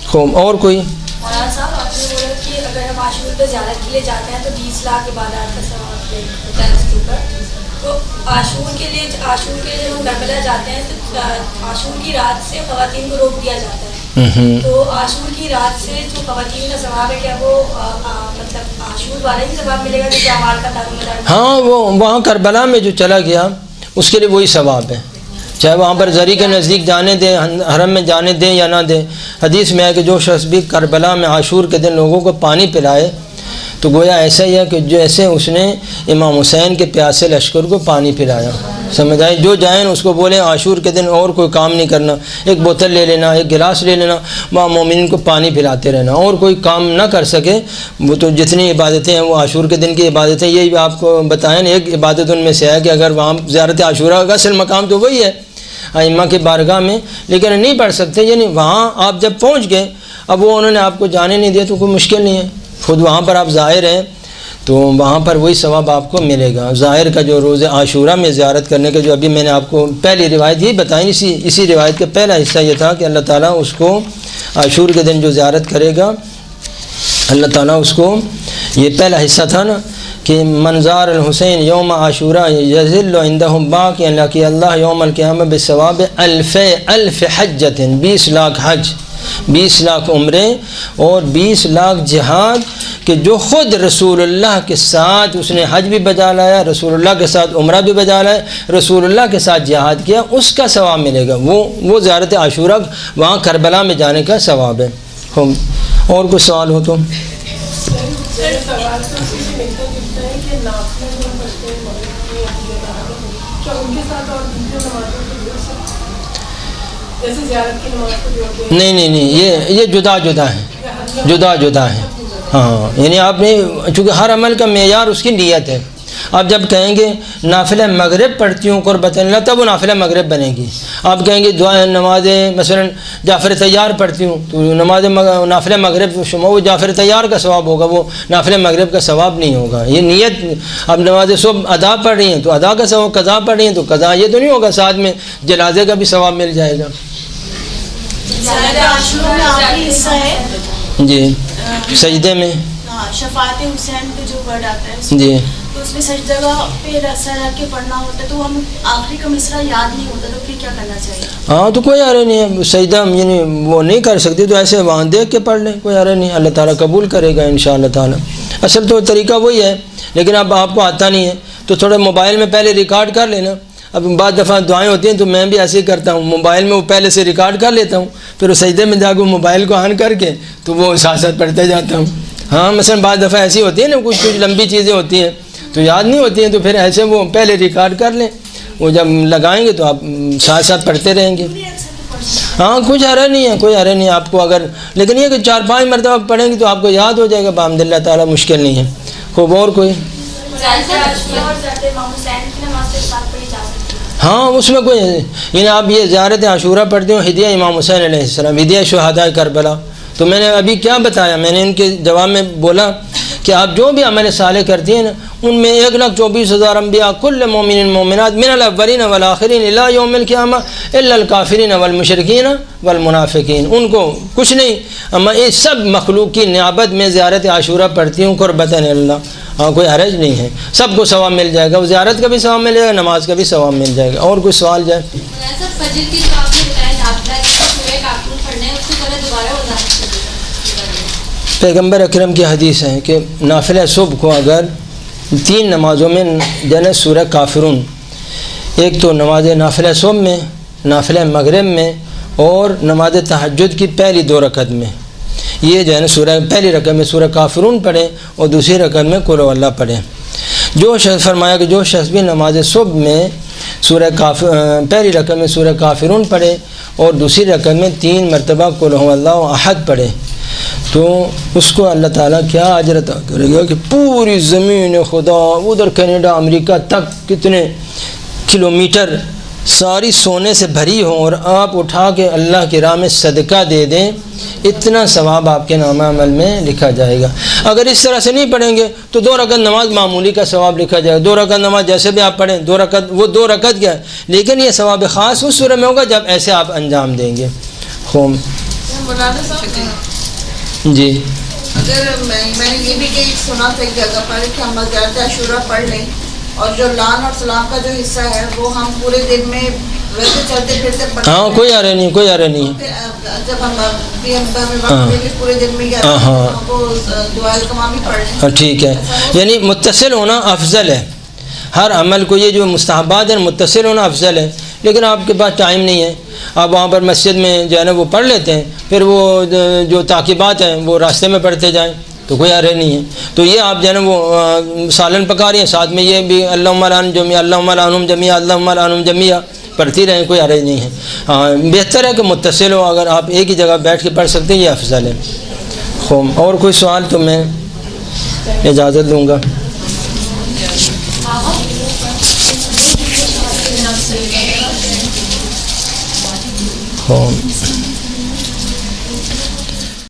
خوب اور کوئی؟ مولانا صاحب آپ نے بولا کہ اگر ہم عاشور پہ زیارت کے لیے جاتے ہیں تو 20 لاکھ عبادات کا ثواب ہوتا ہے اس کے اوپر. تو عاشور کے لیے جب ہم کربلا جاتے ہیں تو عاشور کی رات سے خواتین کو روک دیا جاتا ہے. تو عاشور کی رات سے جو خواتین کا ثواب ہے کیا وہ مطلب عاشور والے ہی ثواب ملے گا جو اعمال کا دارالمدار؟ ہاں وہ وہاں کربلا میں جو چلا گیا اس کے لیے وہی ثواب ہے، چاہے وہاں پر زری کے نزدیک جانے دیں، حرم میں جانے دیں یا نہ دیں. حدیث میں ہے کہ جو شخص بھی کربلا میں عاشور کے دن لوگوں کو پانی پلائے تو گویا ایسا ہی ہے کہ جیسے اس نے امام حسین کے پیاسے لشکر کو پانی پلایا. سمجھ آئے؟ جو جائیں اس کو بولیں عاشور کے دن اور کوئی کام نہیں کرنا، ایک بوتل لے لینا، ایک گلاس لے لینا، وہاں مومنین کو پانی پلاتے رہنا، اور کوئی کام نہ کر سکے. وہ تو جتنی عبادتیں ہیں وہ عاشور کے دن کی عبادتیں، یہی آپ کو بتائیں. ایک عبادت ان میں سے ہے کہ اگر وہاں زیارت عاشورہ کا اصل مقام تو وہی ہے ائمہ کی بارگاہ میں، لیکن نہیں پڑھ سکتے. یعنی وہاں آپ جب پہنچ گئے، اب وہ انہوں نے آپ کو جانے نہیں دیا تو کوئی مشکل نہیں ہے، خود وہاں پر آپ ظاہر ہیں تو وہاں پر وہی ثواب آپ کو ملے گا. ظاہر کا جو روز عاشورہ میں زیارت کرنے کا جو ابھی میں نے آپ کو پہلی روایت یہی بتائی، اسی روایت کا پہلا حصہ یہ تھا کہ اللہ تعالیٰ اس کو عاشور کے دن جو زیارت کرے گا، اللہ تعالیٰ اس کو، یہ پہلا حصہ تھا نا کہ منظار الحسین یوم عاشورہ یذل عندہم باقی اللہ یوم القیامہ بثواب الف حجۃ، 20 لاکھ حج، 20 لاکھ عمرے اور 20 لاکھ جہاد، کہ جو خود رسول اللہ کے ساتھ اس نے حج بھی بجا لایا، رسول اللہ کے ساتھ عمرہ بھی بجا لایا، رسول اللہ کے ساتھ جہاد کیا، اس کا ثواب ملے گا. وہ زیارت عاشورہ وہاں کربلا میں جانے کا ثواب ہے. اور کوئی سوال ہو تو؟ نہیں یہ جدا جدا ہے. ہاں یعنی آپ نے چونکہ ہر عمل کا معیار اس کی نیت ہے. آپ جب کہیں گے نافلہ مغرب پڑھتی ہوں قربت اللہ، تب وہ نافلہ مغرب بنے گی. آپ کہیں گے دعا نماز مثلا جعفر طیار پڑھتی ہوں تو نماز نافلہ مغرب وہ جعفر طیار کا ثواب ہوگا، وہ نافلہ مغرب کا ثواب نہیں ہوگا. یہ نیت. اب نماز صبح ادا پڑھ رہی ہیں تو ادا کا ثواب، قضا پڑھ رہی ہیں تو قضا، یہ تو نہیں ہوگا ساتھ میں جنازے کا بھی ثواب مل جائے گا. جی سجدے میں شفاعت حسین پہ جو ورڈ آتا ہے جی تو اس میں سجدہ پہ سر رکھ کے پڑھنا ہوتا ہے، تو ہم آخری کا مصرع یاد نہیں ہوتا تو پھر کیا کرنا چاہیے؟ ہاں تو کوئی حرج نہیں ہے، سجدہ یعنی وہ نہیں کر سکتی تو ایسے وہاں دیکھ کے پڑھ لیں، کوئی حرج نہیں، اللہ تعالیٰ قبول کرے گا انشاءاللہ تعالیٰ. اصل تو طریقہ وہی ہے، لیکن اب آپ کو آتا نہیں ہے تو تھوڑا موبائل میں پہلے ریکارڈ کر لینا. اب بعض دفعہ دعائیں ہوتی ہیں تو میں بھی ایسے ہی کرتا ہوں، موبائل میں وہ پہلے سے ریکارڈ کر لیتا ہوں، پھر وہ سجدے میں جا کے موبائل کو آن کر کے تو وہ ساتھ ساتھ پڑھتے جاتا ہوں. ہاں مثلا بعض دفعہ ایسی ہوتی ہیں نا، کچھ لمبی چیزیں ہوتی ہیں تو یاد نہیں ہوتی ہیں، تو پھر ایسے وہ پہلے ریکارڈ کر لیں، وہ جب لگائیں گے تو آپ ساتھ ساتھ پڑھتے رہیں گے. ہاں کچھ حرج نہیں ہے، کوئی حرج نہیں ہے آپ کو، اگر لیکن یہ کہ 4-5 مرتبہ پڑھیں گی تو آپ کو یاد ہو جائے گا بحمد اللہ تعالیٰ، مشکل نہیں ہے. خوب اور کوئی؟ ہاں اس میں کوئی یعنی آپ یہ زیارت عاشورہ پڑھتے ہو ہدیہ امام حسین علیہ السلام، ہدیہ شہداء کربلا. تو میں نے ابھی کیا بتایا، میں نے ان کے جواب میں بولا کہ آپ جو بھی عمل صالح کرتی ہیں نا، ان میں 1,24,000 انبیاء کل مومن مومنات من الاولین والآخرین الی یوم القیامہ الا الکافرین والمشرکین والمنافقین، ان کو کچھ نہیں، اما یہ سب مخلوق کی نیابت میں زیارت عاشورہ پڑھتی ہوں قربتاً اللہ. ہاں کوئی حرج نہیں ہے، سب کو ثواب مل جائے گا، وہ زیارت کا بھی ثواب ملے گا، نماز کا بھی ثواب مل جائے گا. اور کوئی سوال جائے؟ فجر کی جو آپ نے بتایا نافلہ کہ سورہ کافرون پڑھنا ہے، اس کی طرح دوبارہ ہو جاتی ہے. پیغمبر اکرم کی حدیث ہے کہ نافلہ صبح کو اگر 3 نمازوں میں جنت سورہ کافرون، ایک تو نماز نافلہ صبح میں، نافلہ مغرب میں، اور نماز تہجد کی پہلی 2 رکعت میں، یہ جو ہے نا سورہ پہلی رکعت میں سورہ کافرون پڑھیں اور دوسری رکعت میں قل هو اللہ پڑھیں. جو شخص فرمایا کہ جو شخص بھی نماز صبح میں پہلی رکعت میں سورہ کافرون پڑھے اور دوسری رکعت میں 3 مرتبہ قل هو اللہ احد پڑھے تو اس کو اللہ تعالیٰ کیا اجر عطا کرے گا کہ پوری زمین خدا ادھر کینیڈا امریکہ تک کتنے کلومیٹر ساری سونے سے بھری ہو اور آپ اٹھا کے اللہ کی راہ میں صدقہ دے دیں، اتنا ثواب آپ کے نامہ عمل میں لکھا جائے گا. اگر اس طرح سے نہیں پڑھیں گے تو 2 رکعت نماز معمولی کا ثواب لکھا جائے گا. 2 رکعت نماز جیسے بھی آپ پڑھیں 2 رکعت، وہ 2 رکعت کیا ہے، لیکن یہ ثواب خاص اس صورت میں ہوگا جب ایسے آپ انجام دیں گے. خوب جی اگر میں نے یہ بھی کہ سنا تھا ایک جگہ پر کہ ہم زیارت عاشورہ پڑھ لیں اور جو لعن اور سلام کا جو حصہ ہے وہ ہم پورے دن میں ویسے چلتے پھرتے پڑھتے ہیں. ہاں کوئی آ رہا نہیں، کوئی آ رہا نہیں. جب ہم وقت پورے دن میں وہ دعائے کمام بھی پڑھ لیں. ٹھیک ہے، یعنی متصل ہونا افضل ہے. ہر عمل کو یہ جو مستحبات ہیں متصل ہونا افضل ہے، لیکن آپ کے پاس ٹائم نہیں ہے، آپ وہاں پر مسجد میں جو ہے نا وہ پڑھ لیتے ہیں، پھر وہ جو تعقیبات ہیں وہ راستے میں پڑھتے جائیں تو کوئی حرج نہیں ہے. تو یہ آپ جو ہے نا وہ سالن پکا رہی ہیں، ساتھ میں یہ بھی اللہم لعنہم جمیعا اللہم لعنہم جمیعا اللہم لعنہم جمیعا پڑھتی رہیں، کوئی حرج نہیں ہے. ہاں بہتر ہے کہ متصل ہو، اگر آپ ایک ہی جگہ بیٹھ کے پڑھ سکتے ہیں یہ افضل ہے. خوب اور کوئی سوال تو میں اجازت دوں گا. خوب